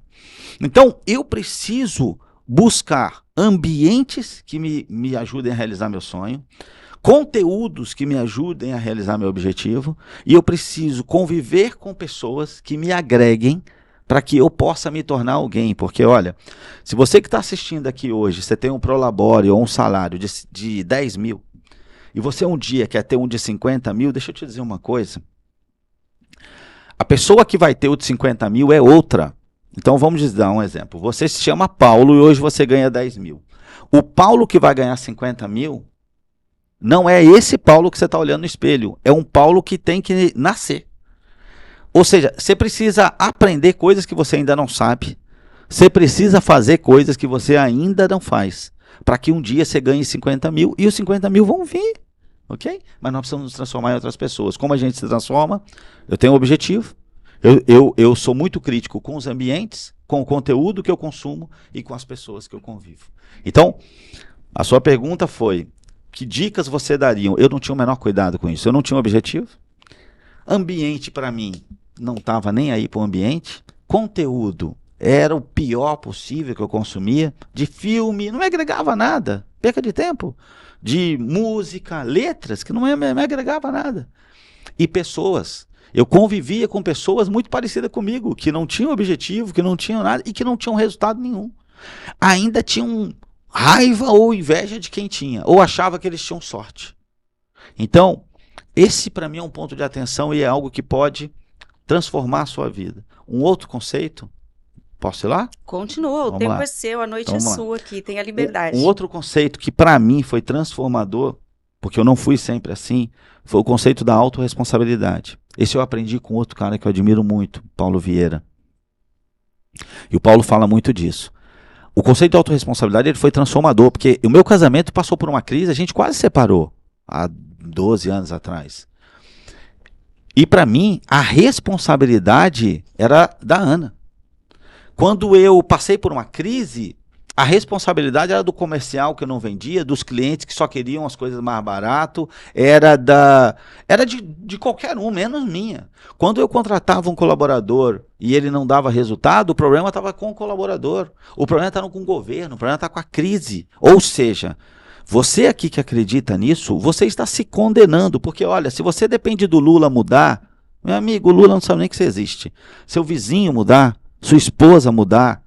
Então, eu preciso buscar ambientes que me ajudem a realizar meu sonho, conteúdos que me ajudem a realizar meu objetivo, e eu preciso conviver com pessoas que me agreguem para que eu possa me tornar alguém. Porque, olha, se você que está assistindo aqui hoje, você tem um prolabore ou um salário de 10 mil, e você um dia quer ter um de 50 mil, deixa eu te dizer uma coisa. A pessoa que vai ter o de 50 mil é outra. Então vamos dar um exemplo. Você se chama Paulo e hoje você ganha 10 mil. O Paulo que vai ganhar 50 mil não é esse Paulo que você está olhando no espelho. É um Paulo que tem que nascer. Ou seja, você precisa aprender coisas que você ainda não sabe. Você precisa fazer coisas que você ainda não faz. Para que um dia você ganhe 50 mil e os 50 mil vão vir. Ok? Mas nós precisamos nos transformar em outras pessoas. Como a gente se transforma? Eu tenho um objetivo. Eu sou muito crítico com os ambientes, com o conteúdo que eu consumo e com as pessoas que eu convivo. Então, a sua pergunta foi, que dicas você daria? Eu não tinha o menor cuidado com isso. Eu não tinha um objetivo. Ambiente, para mim, não estava nem aí para o ambiente. Conteúdo era o pior possível que eu consumia. De filme, não me agregava nada. Perca de tempo. De música, letras, que não me agregava nada. E pessoas. Eu convivia com pessoas muito parecidas comigo, que não tinham objetivo, que não tinham nada e que não tinham resultado nenhum. Ainda tinham raiva ou inveja de quem tinha, ou achava que eles tinham sorte. Então, esse para mim é um ponto de atenção e é algo que pode transformar a sua vida. Um outro conceito, posso ir lá? Continua, o tempo é seu, a noite é sua aqui, tem a liberdade. Um outro conceito que para mim foi transformador, porque eu não fui sempre assim, foi o conceito da autorresponsabilidade. Esse eu aprendi com outro cara que eu admiro muito, Paulo Vieira. E o Paulo fala muito disso. O conceito de autorresponsabilidade ele foi transformador, porque o meu casamento passou por uma crise, a gente quase separou, há 12 anos atrás. E para mim, a responsabilidade era da Ana. Quando eu passei por uma crise, A responsabilidade era do comercial que não vendia, dos clientes que só queriam as coisas mais barato, era de qualquer um, menos minha. Quando eu contratava um colaborador e ele não dava resultado, o problema estava com o colaborador, o problema estava com o governo, o problema estava com a crise. Ou seja, você aqui que acredita nisso, você está se condenando, porque olha, se você depende do Lula mudar, meu amigo, o Lula não sabe nem que você existe. Seu vizinho mudar, sua esposa mudar,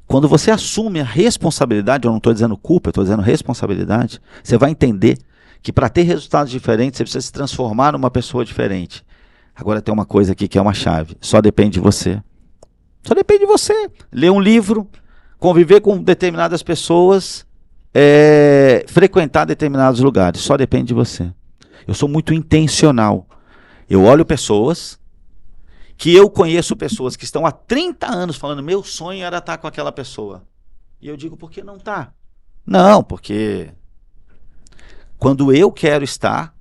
quando você assume a responsabilidade, eu não estou dizendo culpa, eu estou dizendo responsabilidade, você vai entender que para ter resultados diferentes, você precisa se transformar numa pessoa diferente. Agora tem uma coisa aqui que é uma chave, só depende de você. Só depende de você. Ler um livro, conviver com determinadas pessoas, frequentar determinados lugares, só depende de você. Eu sou muito intencional. Eu olho pessoas... que eu conheço pessoas que estão há 30 anos falando, meu sonho era estar com aquela pessoa. E eu digo, por que não está? Não, porque quando eu quero estar,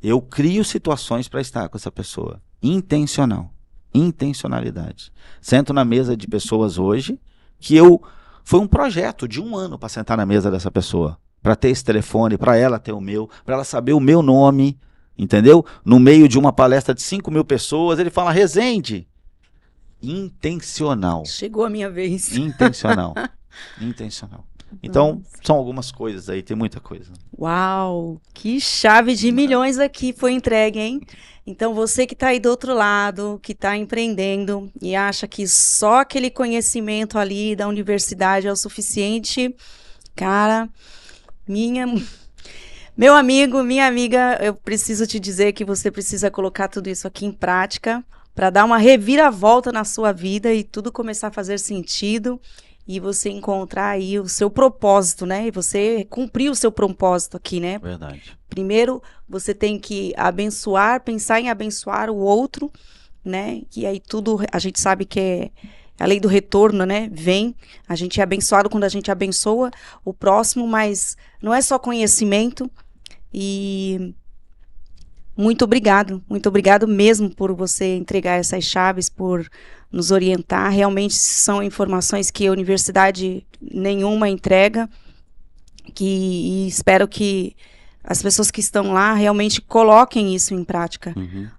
eu crio situações para estar com essa pessoa. Intencional. Intencionalidade. Sento na mesa de pessoas hoje que foi um projeto de 1 ano para sentar na mesa dessa pessoa. Para ter esse telefone, para ela ter o meu, para ela saber o meu nome. Entendeu? No meio de uma palestra de 5.000 pessoas, ele fala, Rezende. Intencional. Chegou a minha vez. Intencional. Intencional. Então, são algumas coisas aí, tem muita coisa. Uau, que chave de milhões aqui foi entregue, hein? Então, você que está aí do outro lado, que está empreendendo e acha que só aquele conhecimento ali da universidade é o suficiente, cara, meu amigo, minha amiga, eu preciso te dizer que você precisa colocar tudo isso aqui em prática para dar uma reviravolta na sua vida e tudo começar a fazer sentido e você encontrar aí o seu propósito, né? E você cumprir o seu propósito aqui, né? Verdade. Primeiro, você tem que abençoar, pensar em abençoar o outro, né? E aí tudo, a gente sabe que é a lei do retorno, né? A gente é abençoado quando a gente abençoa o próximo, mas não é só conhecimento. E muito obrigado mesmo por você entregar essas chaves, por nos orientar. Realmente são informações que a universidade nenhuma entrega, e espero que as pessoas que estão lá realmente coloquem isso em prática,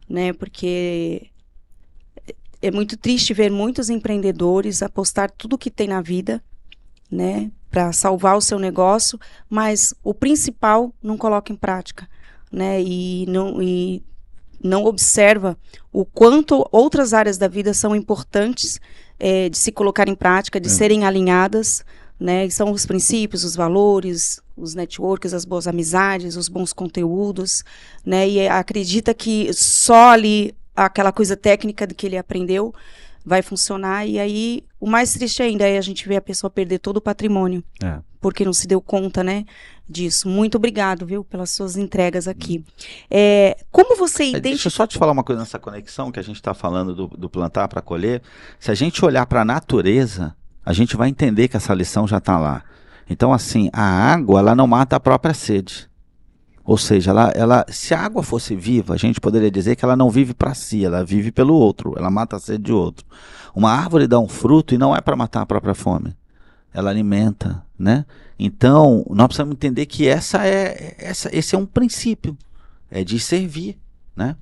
né? Porque é muito triste ver muitos empreendedores apostar tudo que tem na vida, né, para salvar o seu negócio, mas o principal não coloca em prática, né, e não observa o quanto outras áreas da vida são importantes de se colocar em prática, de serem alinhadas, né, e são os princípios, os valores, os networks, as boas amizades, os bons conteúdos, né, e acredita que só ali aquela coisa técnica que ele aprendeu vai funcionar, e aí o mais triste ainda é a gente ver a pessoa perder todo o patrimônio, porque não se deu conta, né, disso. Muito obrigado, viu, pelas suas entregas aqui. Como você identifica... Deixa eu só te falar uma coisa nessa conexão que a gente está falando do plantar para colher. Se a gente olhar para a natureza, a gente vai entender que essa lição já está lá. Então, assim, a água, ela não mata a própria sede. Ou seja, se a água fosse viva, a gente poderia dizer que ela não vive para si, ela vive pelo outro, ela mata a sede de outro. Uma árvore dá um fruto e não é para matar a própria fome, ela alimenta, né? Então, nós precisamos entender que esse é um princípio, é de servir, né?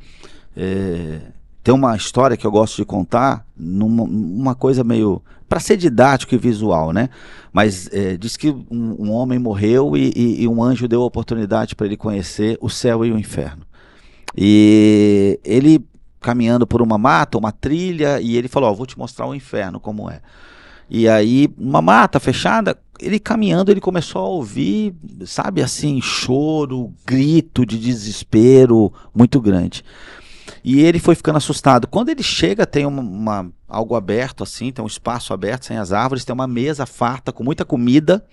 Tem uma história que eu gosto de contar, uma coisa meio, para ser didático e visual, né? Mas diz que um homem morreu e um anjo deu a oportunidade para ele conhecer o céu e o inferno. E ele caminhando por uma mata, uma trilha, e ele falou, vou te mostrar o inferno como é. E aí, uma mata fechada, ele caminhando, ele começou a ouvir, sabe, assim, choro, grito de desespero muito grande. E ele foi ficando assustado. Quando ele chega, tem algo aberto assim, tem um espaço aberto, sem as árvores, tem uma mesa farta com muita comida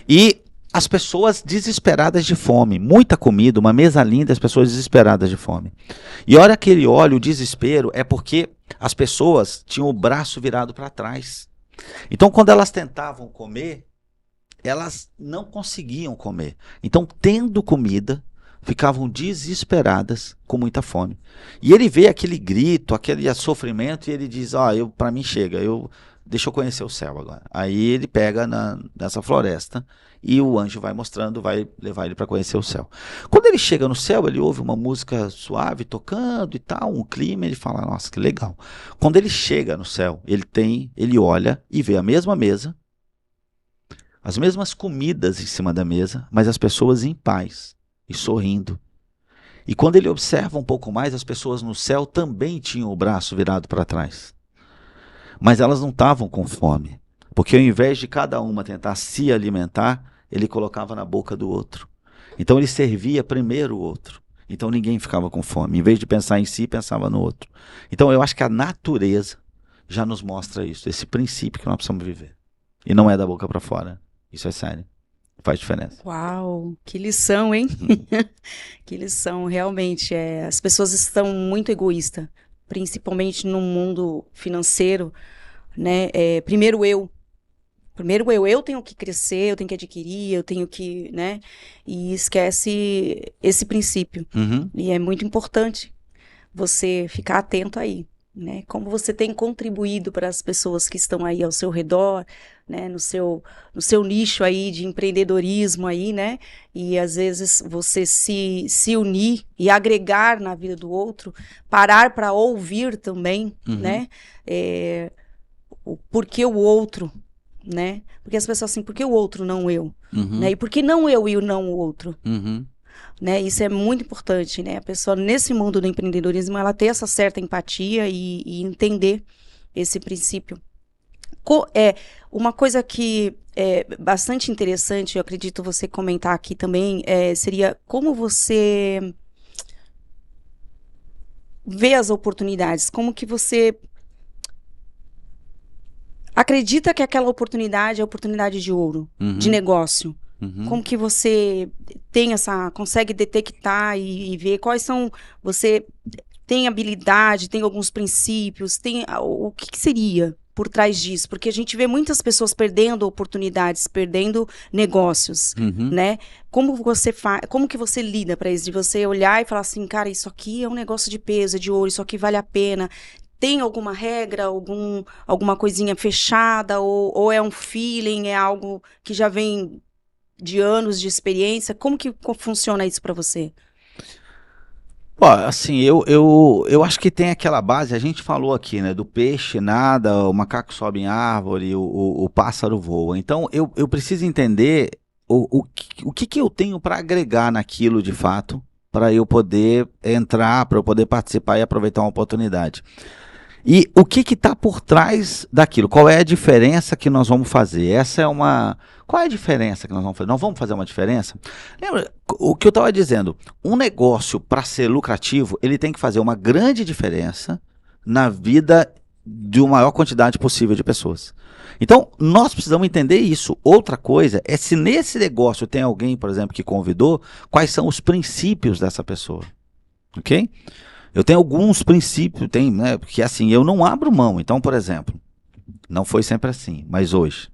e as pessoas desesperadas de fome. Muita comida, uma mesa linda, as pessoas desesperadas de fome. E a hora que ele olha o desespero é porque as pessoas tinham o braço virado para trás. Então, quando elas tentavam comer, elas não conseguiam comer. Então, tendo comida, ficavam desesperadas com muita fome. E ele vê aquele grito, aquele sofrimento, e ele diz, para mim chega, eu deixa eu conhecer o céu agora. Aí ele pega nessa floresta e o anjo vai mostrando, vai levar ele para conhecer o céu. Quando ele chega no céu, ele ouve uma música suave tocando e tal, um clima, ele fala, nossa, que legal. Quando ele chega no céu, ele olha e vê a mesma mesa, as mesmas comidas em cima da mesa, mas as pessoas em paz e sorrindo. E quando ele observa um pouco mais, as pessoas no céu também tinham o braço virado para trás. Mas elas não estavam com fome, porque ao invés de cada uma tentar se alimentar, ele colocava na boca do outro. Então ele servia primeiro o outro. Então ninguém ficava com fome. Em vez de pensar em si, pensava no outro. Então eu acho que a natureza já nos mostra isso, esse princípio que nós precisamos viver. E não é da boca para fora. Isso é sério. Faz diferença. Uau, que lição, hein? Que lição, realmente. As pessoas estão muito egoístas, principalmente no mundo financeiro, né? Primeiro eu tenho que crescer, eu tenho que adquirir, eu tenho que, né? E esquece esse princípio. E é muito importante você ficar atento aí, né? Como você tem contribuído para as pessoas que estão aí ao seu redor, né? No seu nicho aí de empreendedorismo aí, né? E às vezes você se unir e agregar na vida do outro, parar para ouvir também, né? O porquê o outro, né? Porque as pessoas assim, por que o outro não eu? Né? E por que não eu e não o outro? Né? Isso é muito importante, né? A pessoa nesse mundo do empreendedorismo, ela ter essa certa empatia e entender esse princípio. Uma coisa que é bastante interessante, eu acredito você comentar aqui também, seria como você vê as oportunidades, como que você acredita que aquela oportunidade é oportunidade de ouro, de negócio. Como que você consegue detectar e ver quais são, você tem habilidade, tem alguns princípios, o que seria por trás disso? Porque a gente vê muitas pessoas perdendo oportunidades, perdendo negócios, né? Como que você lida para isso? De você olhar e falar assim, cara, isso aqui é um negócio de peso, é de ouro, isso aqui vale a pena. Tem alguma regra, alguma coisinha fechada, ou é um feeling, é algo que já vem de anos de experiência? Como que funciona isso para você? Pô, assim, eu acho que tem aquela base, a gente falou aqui, né, do peixe nada, o macaco sobe em árvore, o pássaro voa. Então, eu preciso entender o que eu tenho para agregar naquilo de fato, para eu poder entrar, para eu poder participar e aproveitar uma oportunidade. E o que está por trás daquilo? Qual é a diferença que nós vamos fazer? Qual é a diferença que nós vamos fazer? Nós vamos fazer uma diferença? Lembra o que eu estava dizendo? Um negócio, para ser lucrativo, ele tem que fazer uma grande diferença na vida de uma maior quantidade possível de pessoas. Então, nós precisamos entender isso. Outra coisa é se nesse negócio tem alguém, por exemplo, que convidou, quais são os princípios dessa pessoa. Ok? Eu tenho alguns princípios, né, porque assim, eu não abro mão. Então, por exemplo, não foi sempre assim, mas hoje.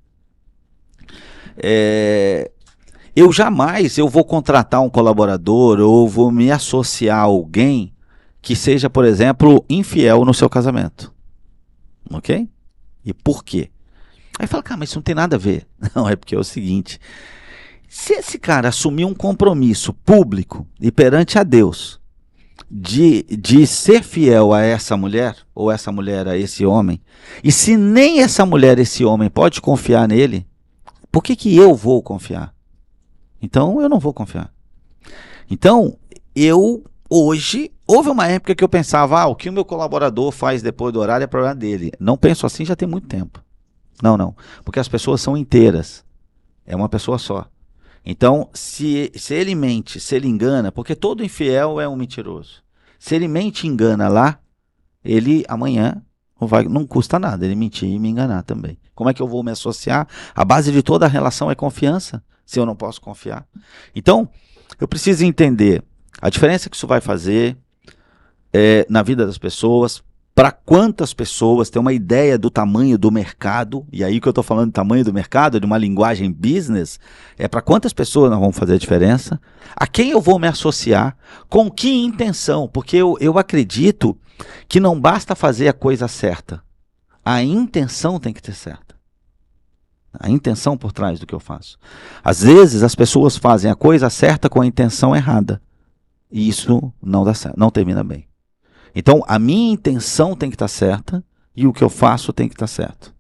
Eu jamais vou contratar um colaborador ou vou me associar a alguém que seja, por exemplo, infiel no seu casamento. Ok? E por quê? Aí fala, cara, mas isso não tem nada a ver. Não, é porque é o seguinte, se esse cara assumir um compromisso público e perante a Deus, de ser fiel a essa mulher, ou essa mulher a esse homem, e se nem essa mulher, esse homem, pode confiar nele, por que eu vou confiar? Então, eu não vou confiar. Então, hoje, houve uma época que eu pensava, o que o meu colaborador faz depois do horário é problema dele. Não penso assim já tem muito tempo. Não, porque as pessoas são inteiras. É uma pessoa só. Então, se ele mente, se ele engana, porque todo infiel é um mentiroso. Se ele mente e engana lá, ele amanhã não custa nada ele mentir e me enganar também. Como é que eu vou me associar? A base de toda a relação é confiança, se eu não posso confiar. Então, eu preciso entender a diferença que isso vai fazer na vida das pessoas, para quantas pessoas, ter uma ideia do tamanho do mercado, e aí que eu estou falando do tamanho do mercado, de uma linguagem business, para quantas pessoas nós vamos fazer a diferença, a quem eu vou me associar, com que intenção, porque eu acredito que não basta fazer a coisa certa, A intenção tem que ter certa. A intenção por trás do que eu faço. Às vezes as pessoas fazem a coisa certa com a intenção errada. E isso não dá certo, não termina bem. Então a minha intenção tem que estar certa e o que eu faço tem que estar certo.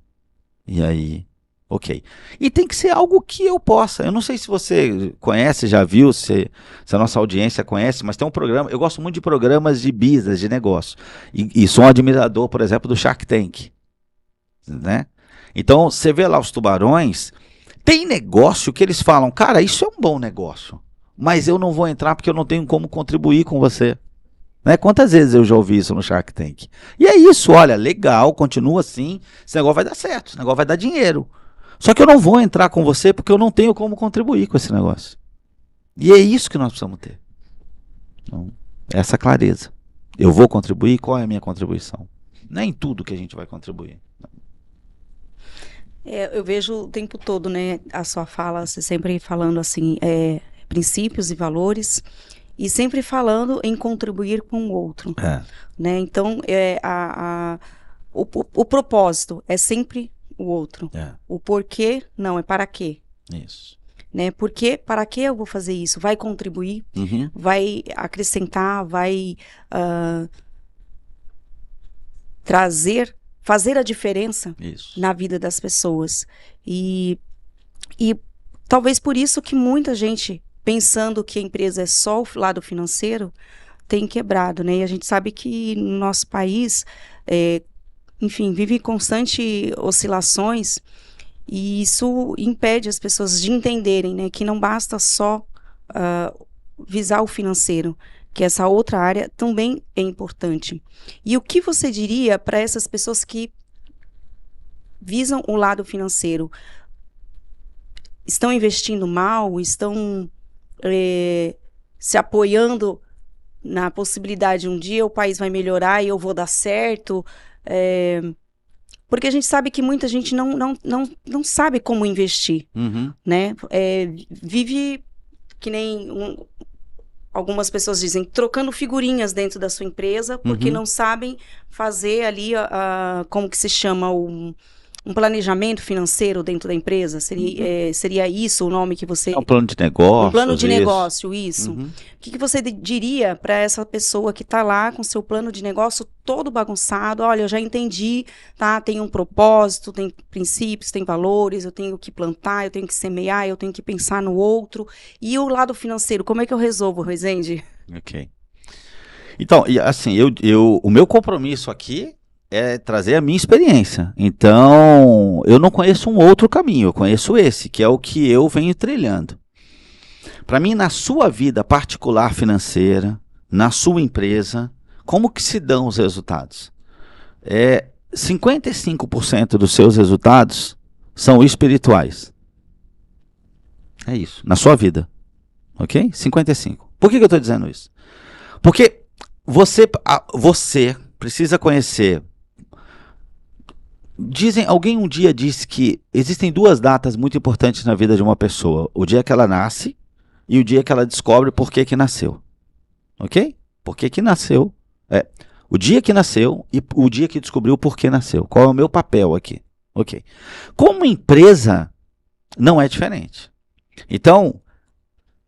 E aí, ok. E tem que ser algo que eu possa. Eu não sei se você conhece, já viu, se a nossa audiência conhece, mas tem um programa, eu gosto muito de programas de business, de negócio. E sou um admirador, por exemplo, do Shark Tank. Né? Então, você vê lá os tubarões, tem negócio que eles falam, cara, isso é um bom negócio, mas eu não vou entrar porque eu não tenho como contribuir com você. Né? Quantas vezes eu já ouvi isso no Shark Tank? E é isso, olha, legal, continua assim, esse negócio vai dar certo, esse negócio vai dar dinheiro. Só que eu não vou entrar com você porque eu não tenho como contribuir com esse negócio. E é isso que nós precisamos ter. Então, essa clareza. Eu vou contribuir, qual é a minha contribuição? Não é em tudo que a gente vai contribuir. Eu vejo o tempo todo, né, a sua fala, você sempre falando assim, princípios e valores, e sempre falando em contribuir com o outro. Né? Então, o propósito é sempre o outro. O porquê, não, é para quê. Isso. Né? Porque, para que eu vou fazer isso? Vai contribuir, vai acrescentar, vai fazer a diferença na vida das pessoas. E talvez por isso que muita gente, pensando que a empresa é só o lado financeiro, tem quebrado, né? E a gente sabe que no nosso país, enfim, vive em constante oscilações, e isso impede as pessoas de entenderem, né, que não basta só visar o financeiro, que essa outra área também é importante. E o que você diria para essas pessoas que visam o lado financeiro? Estão investindo mal? Estão se apoiando na possibilidade de um dia o país vai melhorar e eu vou dar certo? Porque a gente sabe que muita gente não sabe como investir. Né? Vive que nem... algumas pessoas dizem, trocando figurinhas dentro da sua empresa, porque não sabem fazer ali, como que se chama, um planejamento financeiro dentro da empresa. Seria isso o nome que você... um plano de negócio. Um plano de negócio, isso. O que você diria para essa pessoa que está lá com seu plano de negócio todo bagunçado? Olha, eu já entendi, tá? Tem um propósito, tem princípios, tem valores, eu tenho que plantar, eu tenho que semear, eu tenho que pensar no outro. E o lado financeiro, como é que eu resolvo, Rezende? Ok. Então, assim, o meu compromisso aqui é trazer a minha experiência. Então, eu não conheço um outro caminho, eu conheço esse, que é o que eu venho trilhando. Para mim, na sua vida particular financeira, na sua empresa, como que se dão os resultados? 55% dos seus resultados são espirituais. É isso, na sua vida. Ok? 55%. Por que eu estou dizendo isso? Porque você precisa conhecer... Alguém um dia disse que existem duas datas muito importantes na vida de uma pessoa. O dia que ela nasce e o dia que ela descobre por que nasceu. Ok? Por que nasceu. O dia que nasceu e o dia que descobriu por que nasceu. Qual é o meu papel aqui? Ok. Como empresa, não é diferente. Então,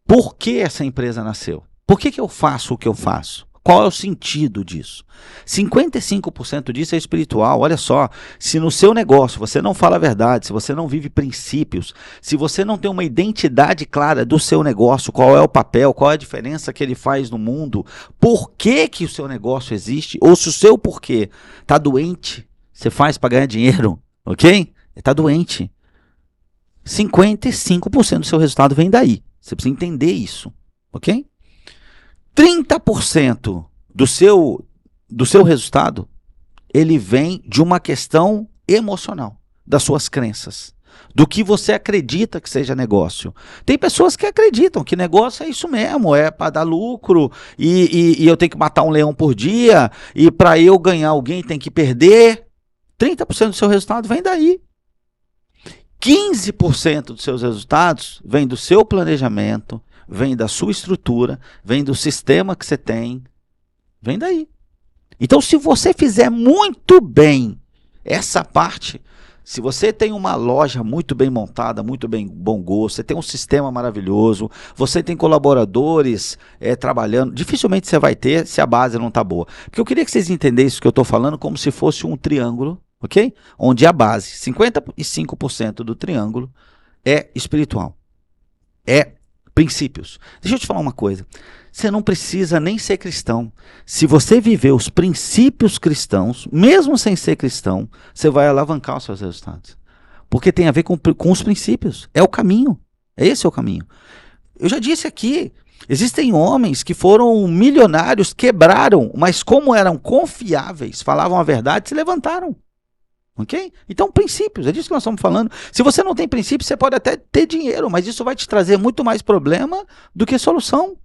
por que essa empresa nasceu? Por que eu faço o que eu faço? Qual é o sentido disso? 55% disso é espiritual. Olha só, se no seu negócio você não fala a verdade, se você não vive princípios, se você não tem uma identidade clara do seu negócio, qual é o papel, qual é a diferença que ele faz no mundo, por que o seu negócio existe, ou se o seu porquê está doente, você faz para ganhar dinheiro, ok? Está doente. 55% do seu resultado vem daí. Você precisa entender isso, ok? 30% do seu resultado, ele vem de uma questão emocional, das suas crenças, do que você acredita que seja negócio. Tem pessoas que acreditam que negócio é isso mesmo, é para dar lucro, e eu tenho que matar um leão por dia, e para eu ganhar alguém tem que perder. 30% do seu resultado vem daí. 15% dos seus resultados vem do seu planejamento, vem da sua estrutura, vem do sistema que você tem, vem daí. Então, se você fizer muito bem Essa parte, se você tem uma loja muito bem montada, muito bem bom gosto, você tem um sistema maravilhoso, você tem colaboradores trabalhando, dificilmente você vai ter se a base não está boa. Porque eu queria que vocês entendessem o que eu estou falando como se fosse um triângulo, ok? Onde a base, 55% do triângulo é espiritual, é princípios. Deixa eu te falar uma coisa. Você não precisa nem ser cristão. Se você viver os princípios cristãos, mesmo sem ser cristão, você vai alavancar os seus resultados. Porque tem a ver com os princípios. É o caminho. Esse é o caminho. Eu já disse aqui, existem homens que foram milionários, quebraram, mas como eram confiáveis, falavam a verdade, se levantaram. Ok? Então, princípios, é disso que nós estamos falando. Se você não tem princípios, você pode até ter dinheiro, mas isso vai te trazer muito mais problema do que solução.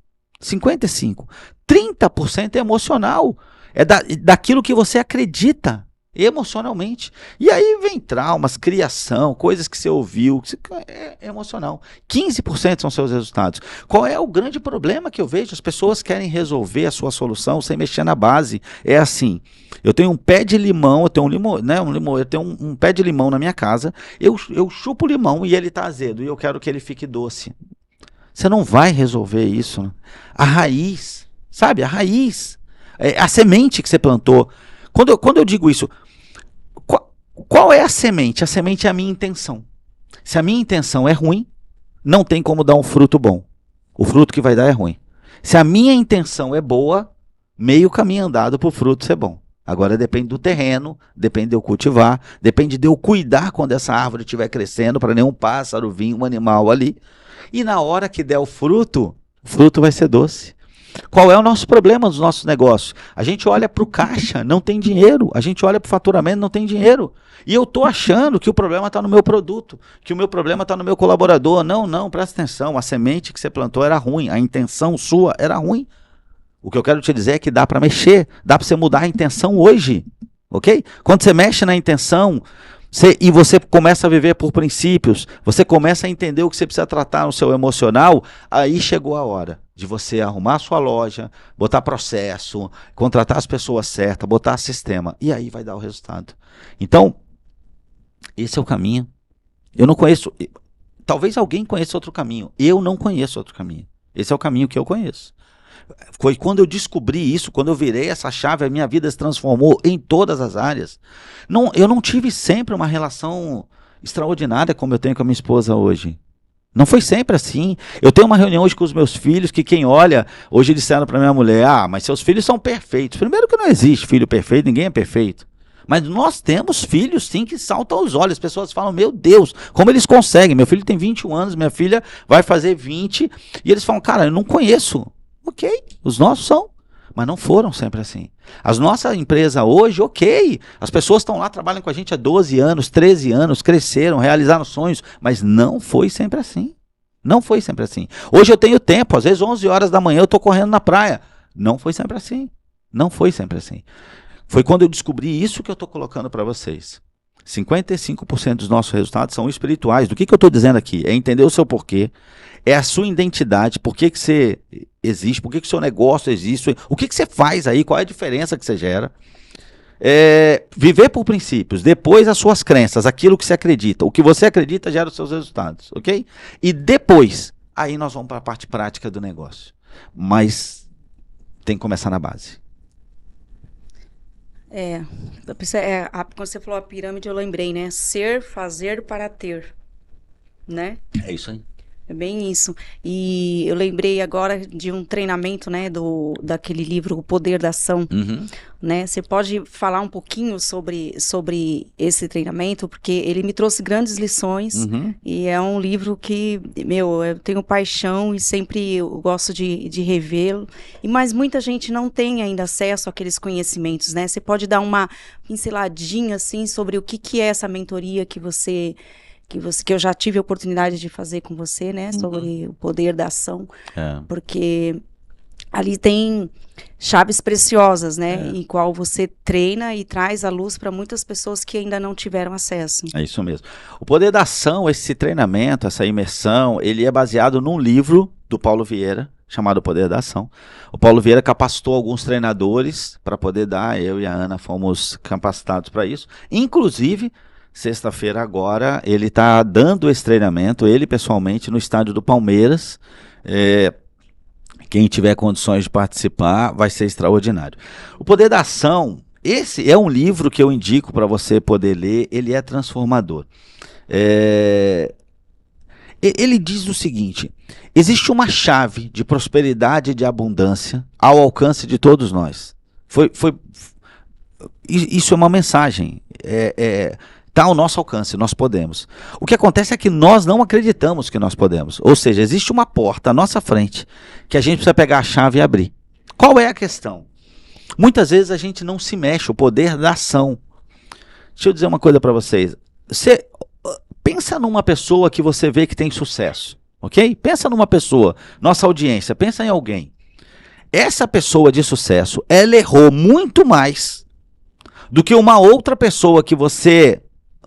55%. 30% é emocional. É daquilo que você acredita emocionalmente. E aí vem traumas, criação, coisas que você ouviu, é emocional. 15% são seus resultados. Qual é o grande problema que eu vejo? As pessoas querem resolver a sua solução sem mexer na base. É assim, eu tenho um pé de limão, eu tenho eu tenho um pé de limão na minha casa, eu chupo o limão e ele está azedo, e eu quero que ele fique doce. Você não vai resolver isso. Né? A raiz, sabe? A raiz, a semente que você plantou. Quando eu digo isso, qual é a semente? A semente é a minha intenção. Se a minha intenção é ruim, não tem como dar um fruto bom. O fruto que vai dar é ruim. Se a minha intenção é boa, meio caminho andado para o fruto ser bom. Agora depende do terreno, depende de eu cultivar, depende de eu cuidar quando essa árvore estiver crescendo, para nenhum pássaro vir, um animal ali. E na hora que der o fruto vai ser doce. Qual é o nosso problema dos nossos negócios? A gente olha para o caixa, não tem dinheiro. A gente olha para o faturamento, não tem dinheiro. E eu estou achando que o problema está no meu produto, que o meu problema está no meu colaborador. Não, presta atenção. A semente que você plantou era ruim, a intenção sua era ruim. O que eu quero te dizer é que dá para mexer, dá para você mudar a intenção hoje. Ok? Quando você mexe na intenção... e você começa a viver por princípios, você começa a entender o que você precisa tratar no seu emocional, aí chegou a hora de você arrumar a sua loja, botar processo, contratar as pessoas certas, botar sistema, e aí vai dar o resultado. Então, esse é o caminho. Eu não conheço, talvez alguém conheça outro caminho, eu não conheço outro caminho. Esse é o caminho que eu conheço. Foi quando eu descobri isso, quando eu virei essa chave, a minha vida se transformou em todas as áreas. Eu não tive sempre uma relação extraordinária como eu tenho com a minha esposa hoje. Não foi sempre assim. Eu tenho uma reunião hoje com os meus filhos, que quem olha, hoje disseram para minha mulher, mas seus filhos são perfeitos. Primeiro que não existe filho perfeito, ninguém é perfeito. Mas nós temos filhos, sim, que saltam aos olhos. As pessoas falam, meu Deus, como eles conseguem? Meu filho tem 21 anos, minha filha vai fazer 20, e eles falam, cara, eu não conheço. Ok, os nossos são, mas não foram sempre assim. As nossa empresa hoje, ok, as pessoas estão lá, trabalham com a gente há 12 anos, 13 anos, cresceram, realizaram sonhos, mas não foi sempre assim. Não foi sempre assim. Hoje eu tenho tempo, às vezes 11 horas da manhã eu estou correndo na praia. Não foi sempre assim. Não foi sempre assim. Foi quando eu descobri isso que eu estou colocando para vocês. 55% dos nossos resultados são espirituais. Do que eu estou dizendo aqui? É entender o seu porquê, é a sua identidade, por que você existe, por que o seu negócio existe, o que você faz aí, qual é a diferença que você gera. Viver por princípios, depois as suas crenças, aquilo que você acredita. O que você acredita gera os seus resultados, ok? E depois, aí nós vamos para a parte prática do negócio. Mas tem que começar na base. Quando você falou a pirâmide, eu lembrei, né? Ser, fazer para ter, né? É isso aí. É bem isso. E eu lembrei agora de um treinamento, né, daquele livro O Poder da Ação. Uhum. Né? Você pode falar um pouquinho sobre esse treinamento, porque ele me trouxe grandes lições. Uhum. E é um livro que, eu tenho paixão e sempre eu gosto de revê-lo. Mas muita gente não tem ainda acesso àqueles conhecimentos, né? Você pode dar uma pinceladinha, assim, sobre o que é essa mentoria que eu já tive a oportunidade de fazer com você, né? Sobre o poder da ação. Porque ali tem chaves preciosas, né? Em qual você treina e traz a luz para muitas pessoas que ainda não tiveram acesso. É isso mesmo. O poder da ação, esse treinamento, essa imersão, ele é baseado num livro do Paulo Vieira, chamado Poder da Ação. O Paulo Vieira capacitou alguns treinadores para poder dar, eu e a Ana fomos capacitados para isso. Inclusive, sexta-feira agora, ele está dando esse treinamento, ele pessoalmente, no estádio do Palmeiras. Quem tiver condições de participar vai ser extraordinário. O Poder da Ação, esse é um livro que eu indico para você poder ler, ele é transformador. Ele diz o seguinte: existe uma chave de prosperidade e de abundância ao alcance de todos nós. Isso é uma mensagem. Está ao nosso alcance, nós podemos. O que acontece é que nós não acreditamos que nós podemos. Ou seja, existe uma porta à nossa frente que a gente precisa pegar a chave e abrir. Qual é a questão? Muitas vezes a gente não se mexe, o poder da ação. Deixa eu dizer uma coisa para vocês. Você pensa numa pessoa que você vê que tem sucesso, ok? Pensa numa pessoa, nossa audiência, pensa em alguém. Essa pessoa de sucesso, ela errou muito mais do que uma outra pessoa que você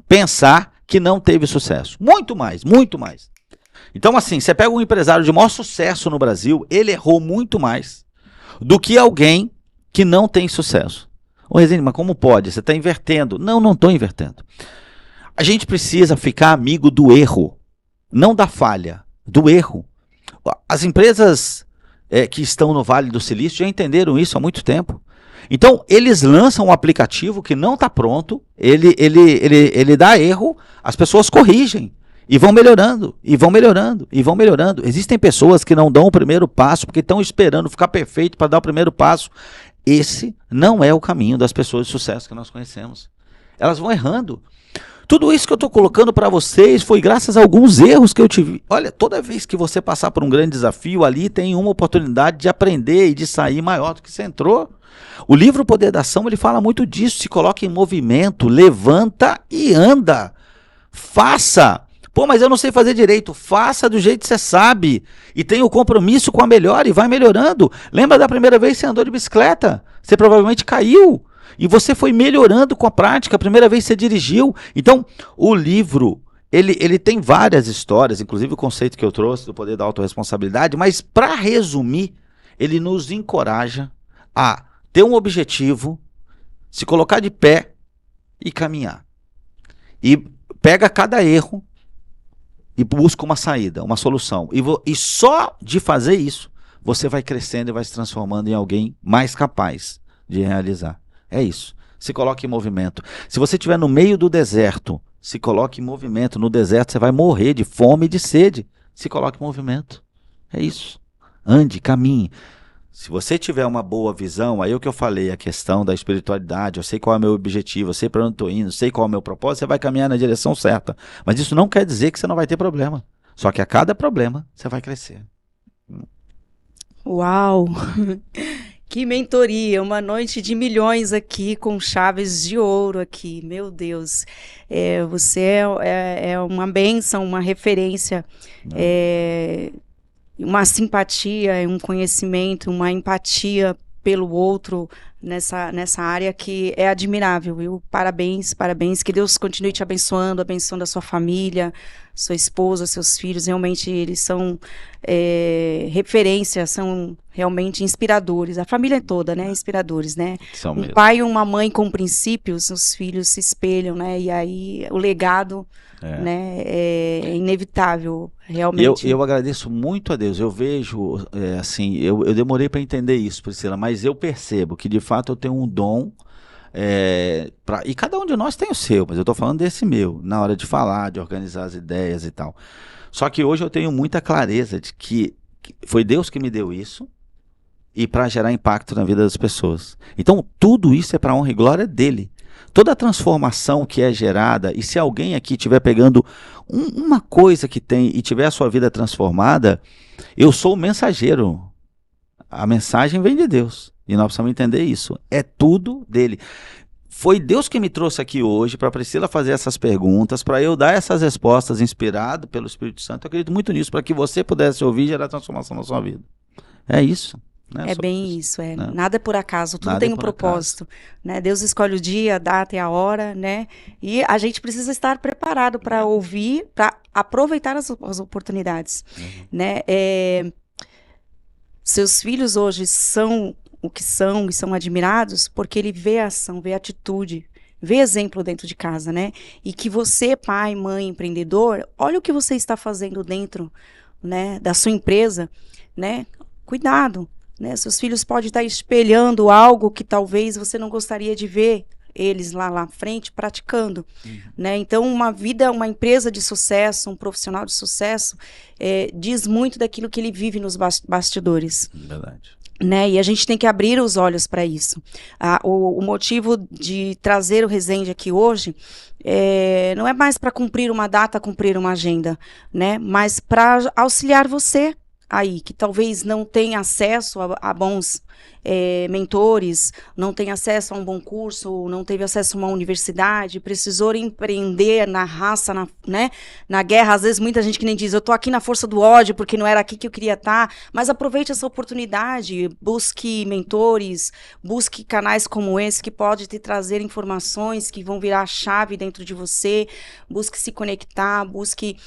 pensar que não teve sucesso. Muito mais, muito mais. Então, assim, você pega um empresário de maior sucesso no Brasil, ele errou muito mais do que alguém que não tem sucesso. Ô, Resende, mas como pode? Você está invertendo. Não estou invertendo. A gente precisa ficar amigo do erro, não da falha, do erro. As empresas que estão no Vale do Silício já entenderam isso há muito tempo. Então, eles lançam um aplicativo que não está pronto, ele dá erro, as pessoas corrigem e vão melhorando, e vão melhorando, e vão melhorando. Existem pessoas que não dão o primeiro passo porque estão esperando ficar perfeito para dar o primeiro passo. Esse não é o caminho das pessoas de sucesso que nós conhecemos. Elas vão errando. Tudo isso que eu estou colocando para vocês foi graças a alguns erros que eu tive. Olha, toda vez que você passar por um grande desafio, ali tem uma oportunidade de aprender e de sair maior do que você entrou. O livro Poder da Ação, ele fala muito disso. Se coloca em movimento, levanta e anda. Faça. Pô, mas eu não sei fazer direito. Faça do jeito que você sabe. E tenha o compromisso com a melhora e vai melhorando. Lembra da primeira vez que você andou de bicicleta? Você provavelmente caiu. E você foi melhorando com a prática. A primeira vez que você dirigiu. Então, o livro, ele tem várias histórias, inclusive o conceito que eu trouxe do poder da autorresponsabilidade. Mas, para resumir, ele nos encoraja a ter um objetivo, se colocar de pé e caminhar. E pega cada erro e busca uma saída, uma solução. E só de fazer isso, você vai crescendo e vai se transformando em alguém mais capaz de realizar. É isso. Se coloque em movimento. Se você estiver no meio do deserto, se coloque em movimento. No deserto você vai morrer de fome e de sede. Se coloque em movimento. É isso. Ande, caminhe. Se você tiver uma boa visão, aí é o que eu falei, a questão da espiritualidade, eu sei qual é o meu objetivo, eu sei para onde estou indo, sei qual é o meu propósito, você vai caminhar na direção certa. Mas isso não quer dizer que você não vai ter problema. Só que a cada problema, você vai crescer. Uau! Que mentoria! Uma noite de milhões aqui, com chaves de ouro aqui. Meu Deus! Você é uma bênção, uma referência. Uma simpatia, um conhecimento, uma empatia pelo outro nessa área que é admirável, viu? Parabéns, parabéns. Que Deus continue te abençoando, abençoando a sua família, sua esposa, seus filhos. Realmente eles são referência, são realmente inspiradores. A família toda, né? Inspiradores, né? São mesmo. Um pai e uma mãe com princípios, os filhos se espelham, né? E aí o legado... né? É inevitável, realmente. Eu agradeço muito a Deus. Eu vejo, assim, eu demorei para entender isso, Priscila, mas eu percebo que de fato eu tenho um dom, e cada um de nós tem o seu, mas eu estou falando desse meu, na hora de falar, de organizar as ideias e tal. Só que hoje eu tenho muita clareza de que foi Deus que me deu isso e para gerar impacto na vida das pessoas. Então tudo isso é para honra e glória dele. Toda a transformação que é gerada, e se alguém aqui estiver pegando uma coisa que tem e tiver a sua vida transformada, eu sou o mensageiro. A mensagem vem de Deus. E nós precisamos entender isso. É tudo dele. Foi Deus que me trouxe aqui hoje para a Priscila fazer essas perguntas, para eu dar essas respostas inspirado pelo Espírito Santo. Eu acredito muito nisso, para que você pudesse ouvir e gerar transformação na sua vida. É isso. É bem isso, nada é por acaso, tudo tem um propósito, né? Deus escolhe o dia, a data e a hora, né? E a gente precisa estar preparado para ouvir, para aproveitar as oportunidades, né? Seus filhos hoje são o que são e são admirados porque ele vê a ação, vê a atitude, vê exemplo dentro de casa, né? E que você, pai, mãe, empreendedor, olha o que você está fazendo dentro, né, da sua empresa, né? Cuidado, né? Seus filhos podem estar espelhando algo que talvez você não gostaria de ver eles lá na frente praticando, né? Então, uma empresa de sucesso, um profissional de sucesso, diz muito daquilo que ele vive nos bastidores. Verdade. Né? E a gente tem que abrir os olhos para isso. O motivo de trazer o Resende aqui hoje não é mais para cumprir uma data, cumprir uma agenda, né? Mas para auxiliar você aí, que talvez não tenha acesso a bons mentores, não tem acesso a um bom curso, não teve acesso a uma universidade, precisou empreender na raça, né, na guerra. Às vezes muita gente que nem diz, eu tô aqui na força do ódio porque não era aqui que eu queria estar, mas aproveite essa oportunidade, busque mentores, busque canais como esse que pode te trazer informações que vão virar a chave dentro de você, busque se conectar, busque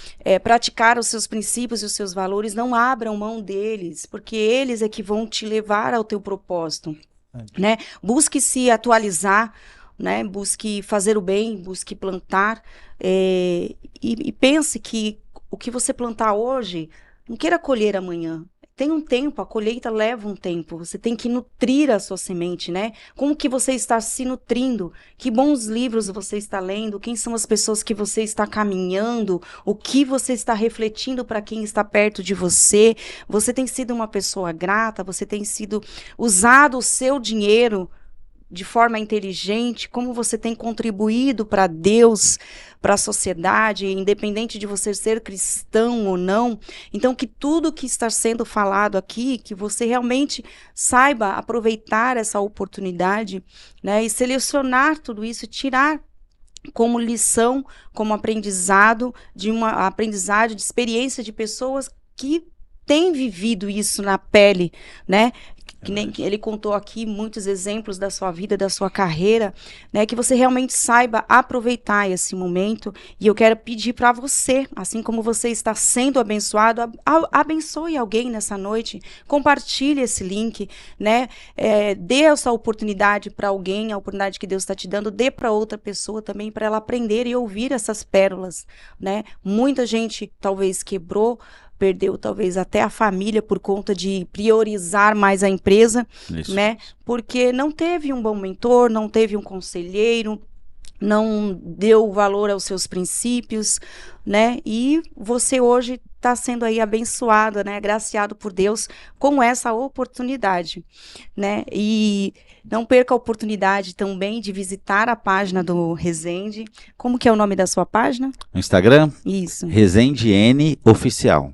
praticar os seus princípios e os seus valores, não abram mão deles, porque eles é que vão te levar ao teu propósito, né? Busque se atualizar, né? Busque fazer o bem, busque plantar, e pense que o que você plantar hoje, não queira colher amanhã. Tem um tempo, a colheita leva um tempo, você tem que nutrir a sua semente, né? Como que você está se nutrindo? Que bons livros você está lendo? Quem são as pessoas que você está caminhando? O que você está refletindo para quem está perto de você? Você tem sido uma pessoa grata? Você tem usado o seu dinheiro de forma inteligente? Como você tem contribuído para Deus, para a sociedade, independente de você ser cristão ou não? Então, que tudo que está sendo falado aqui, que você realmente saiba aproveitar essa oportunidade, né, e selecionar tudo isso, tirar como lição, como aprendizado de experiência de pessoas que têm vivido isso na pele, né? Que nem ele contou aqui muitos exemplos da sua vida, da sua carreira, né? Que você realmente saiba aproveitar esse momento. E eu quero pedir para você, assim como você está sendo abençoado, abençoe alguém nessa noite, compartilhe esse link, né? Dê essa oportunidade para alguém, a oportunidade que Deus está te dando, dê para outra pessoa também, para ela aprender e ouvir essas pérolas, né? Muita gente talvez perdeu talvez até a família por conta de priorizar mais a empresa, né? Porque não teve um bom mentor, não teve um conselheiro, não deu valor aos seus princípios, né? E você hoje está sendo aí abençoado, né? Agraciado por Deus com essa oportunidade, né? E não perca a oportunidade também de visitar a página do Resende. Como que é o nome da sua página? No Instagram? Isso. Resende N Oficial.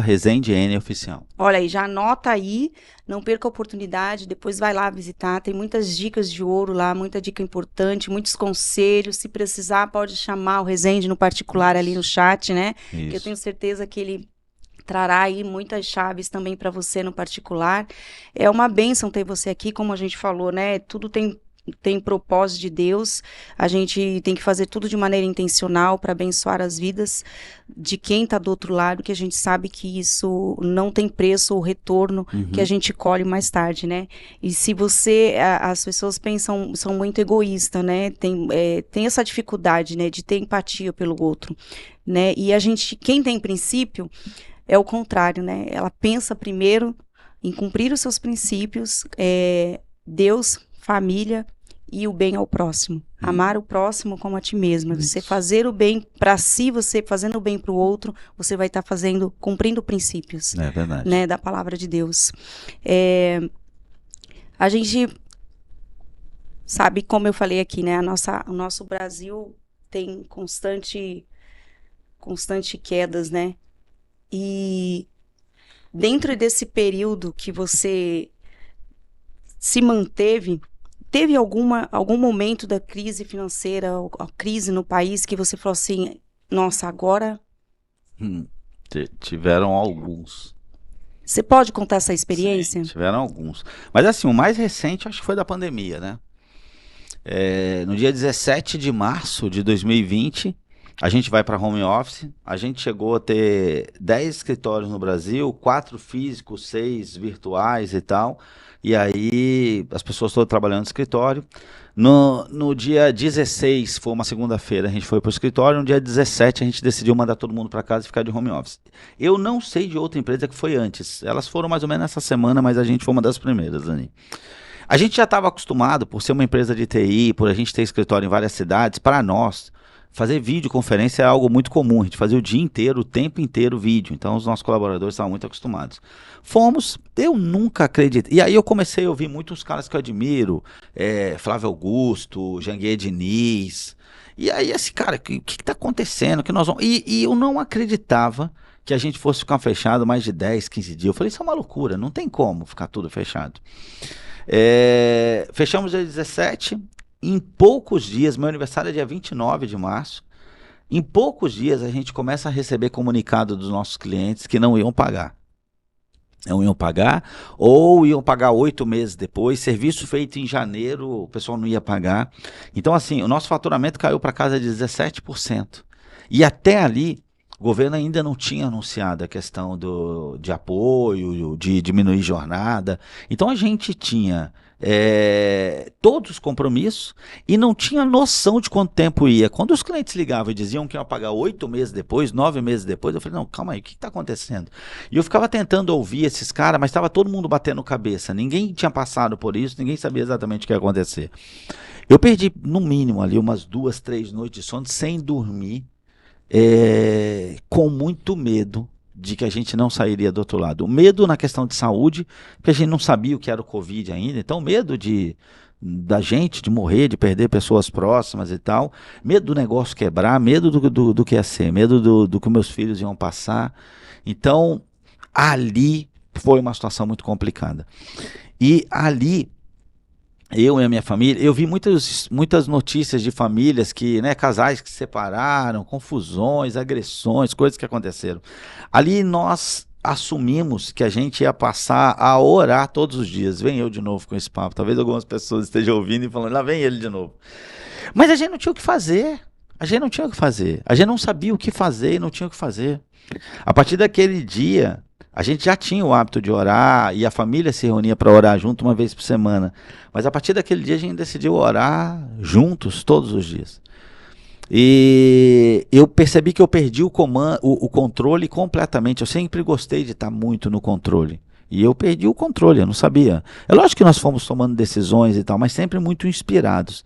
Resende N Oficial. Olha aí, já anota aí, não perca a oportunidade, depois vai lá visitar, tem muitas dicas de ouro lá, muita dica importante, muitos conselhos, se precisar pode chamar o Resende no particular ali no chat, né? Isso. Que eu tenho certeza que ele trará aí muitas chaves também para você no particular. É uma bênção ter você aqui, como a gente falou, né? Tudo tem propósito de Deus, a gente tem que fazer tudo de maneira intencional para abençoar as vidas de quem está do outro lado, que a gente sabe que isso não tem preço ou retorno que a gente colhe mais tarde, né? E se as pessoas são muito egoístas, né? Tem essa dificuldade, né, de ter empatia pelo outro, né? E quem tem princípio, é o contrário, né? Ela pensa primeiro em cumprir os seus princípios, Deus, família e o bem ao próximo. Amar o próximo como a ti mesmo. Você fazer o bem para si, você fazendo o bem para o outro, você vai estar cumprindo princípios, né, da palavra de Deus. A gente sabe, como eu falei aqui, né, o nosso Brasil tem constante quedas, né? E dentro desse período que você se manteve, teve algum momento da crise financeira, a crise no país, que você falou assim, nossa, agora... Tiveram alguns. Você pode contar essa experiência? Sim, tiveram alguns. Mas assim, o mais recente acho que foi da pandemia, né? No dia 17 de março de 2020, a gente vai para home office, a gente chegou a ter 10 escritórios no Brasil, 4 físicos, 6 virtuais e tal, e aí as pessoas todas trabalhando no escritório. No dia 16, foi uma segunda-feira, a gente foi para o escritório, no dia 17 a gente decidiu mandar todo mundo para casa e ficar de home office. Eu não sei de outra empresa que foi antes, elas foram mais ou menos essa semana, mas a gente foi uma das primeiras, Dani. A gente já estava acostumado, por ser uma empresa de TI, por a gente ter escritório em várias cidades, para nós, fazer videoconferência é algo muito comum, a gente fazia o dia inteiro, o tempo inteiro vídeo, então os nossos colaboradores estavam muito acostumados. Fomos, eu nunca acreditei, e aí eu comecei a ouvir muitos caras que eu admiro, Flávio Augusto, Janguier Diniz, e aí esse cara, o que está acontecendo? Que nós vamos... e eu não acreditava que a gente fosse ficar fechado mais de 10, 15 dias, eu falei, isso é uma loucura, não tem como ficar tudo fechado. Fechamos dia 17, em poucos dias, meu aniversário é dia 29 de março, em poucos dias a gente começa a receber comunicado dos nossos clientes que não iam pagar. Não iam pagar, ou iam pagar 8 meses depois, serviço feito em janeiro, o pessoal não ia pagar. Então assim, o nosso faturamento caiu para casa de 17%. E até ali, o governo ainda não tinha anunciado a questão de apoio, de diminuir jornada. Então a gente tinha todos os compromissos e não tinha noção de quanto tempo ia. Quando os clientes ligavam e diziam que iam pagar 8 meses depois, 9 meses depois, eu falei, não, calma aí, o que está acontecendo? E eu ficava tentando ouvir esses caras, mas estava todo mundo batendo cabeça. Ninguém tinha passado por isso, ninguém sabia exatamente o que ia acontecer. Eu perdi, no mínimo, ali umas 2, 3 noites de sono sem dormir, com muito medo de que a gente não sairia do outro lado. O medo na questão de saúde, porque a gente não sabia o que era o Covid ainda, então medo da gente de morrer, de perder pessoas próximas e tal, medo do negócio quebrar, medo do que ia ser, medo do que meus filhos iam passar. Então, ali foi uma situação muito complicada. E ali, eu e a minha família, eu vi muitas notícias de famílias que, casais que se separaram, confusões, agressões, coisas que aconteceram. Ali nós assumimos que a gente ia passar a orar todos os dias. Vem eu de novo com esse papo. Talvez algumas pessoas estejam ouvindo e falando, lá vem ele de novo. Mas a gente não tinha o que fazer. A gente não sabia o que fazer e não tinha o que fazer. A partir daquele dia, a gente já tinha o hábito de orar e a família se reunia para orar junto uma vez por semana. Mas a partir daquele dia a gente decidiu orar juntos todos os dias. E eu percebi que eu perdi o controle completamente. Eu sempre gostei de estar muito no controle. E eu perdi o controle, eu não sabia. É lógico que nós fomos tomando decisões e tal, mas sempre muito inspirados.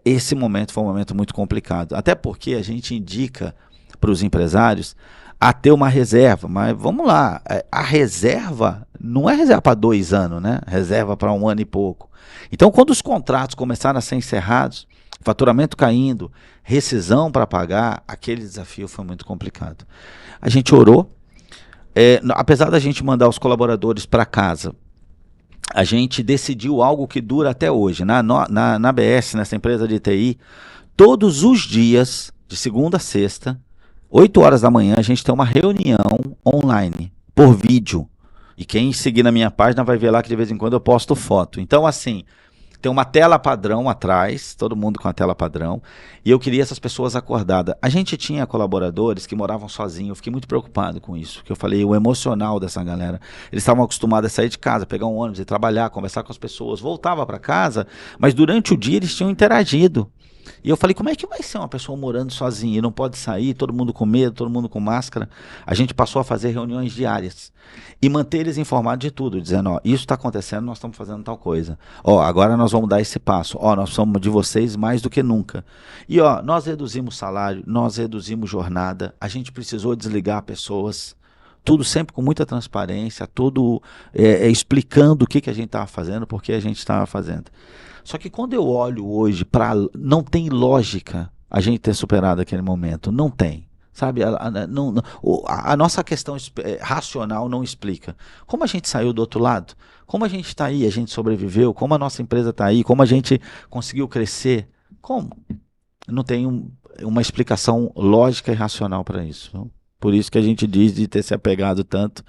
Esse momento foi um momento muito complicado. Até porque a gente indica para os empresários a ter uma reserva, mas vamos lá, a reserva não é reserva para 2 anos, né? Reserva para 1 ano e pouco. Então, quando os contratos começaram a ser encerrados, faturamento caindo, rescisão para pagar, aquele desafio foi muito complicado. A gente orou, apesar da gente mandar os colaboradores para casa, a gente decidiu algo que dura até hoje. Na ABS, nessa empresa de TI, todos os dias, de segunda a sexta, 8 horas da manhã, a gente tem uma reunião online, por vídeo. E quem seguir na minha página vai ver lá que de vez em quando eu posto foto. Então, assim, tem uma tela padrão atrás, todo mundo com a tela padrão, e eu queria essas pessoas acordadas. A gente tinha colaboradores que moravam sozinhos, eu fiquei muito preocupado com isso, porque eu falei, o emocional dessa galera. Eles estavam acostumados a sair de casa, pegar um ônibus e trabalhar, conversar com as pessoas, voltava para casa, mas durante o dia eles tinham interagido. E eu falei, como é que vai ser uma pessoa morando sozinha e não pode sair, todo mundo com medo, todo mundo com máscara? A gente passou a fazer reuniões diárias e manter eles informados de tudo, dizendo, isso está acontecendo, nós estamos fazendo tal coisa. Agora nós vamos dar esse passo. Nós somos de vocês mais do que nunca. E nós reduzimos salário, nós reduzimos jornada, a gente precisou desligar pessoas, tudo sempre com muita transparência, tudo explicando o que a gente estava fazendo, por que a gente estava fazendo. Só que quando eu olho hoje, não tem lógica a gente ter superado aquele momento. Não tem. Sabe? A nossa questão racional não explica. Como a gente saiu do outro lado? Como a gente está aí? A gente sobreviveu? Como a nossa empresa está aí? Como a gente conseguiu crescer? Como? Não tem uma explicação lógica e racional para isso. Não? Por isso que a gente diz de ter se apegado tanto.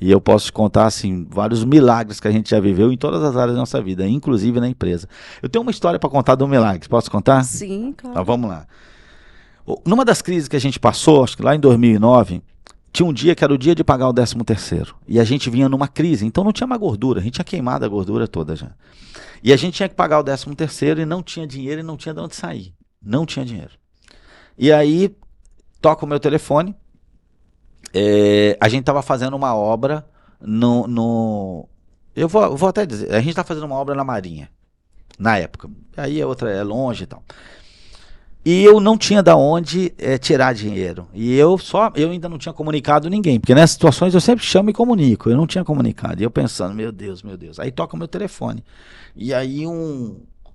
E eu posso te contar, assim, vários milagres que a gente já viveu em todas as áreas da nossa vida, inclusive na empresa. Eu tenho uma história para contar de um milagre. Posso contar? Sim, claro. Então, vamos lá. Numa das crises que a gente passou, acho que lá em 2009, tinha um dia que era o dia de pagar o 13º. E a gente vinha numa crise, então não tinha mais gordura. A gente tinha queimado a gordura toda já. E a gente tinha que pagar o 13º e não tinha dinheiro e não tinha de onde sair. Não tinha dinheiro. E aí, toca o meu telefone. A gente estava fazendo uma obra eu vou até dizer, a gente está fazendo uma obra na Marinha, na época. Aí a outra é longe e tal. E eu não tinha da onde tirar dinheiro. E eu ainda não tinha comunicado ninguém, porque nessas situações eu sempre chamo e comunico. Eu não tinha comunicado. E eu pensando, meu Deus. Aí toca o meu telefone. E aí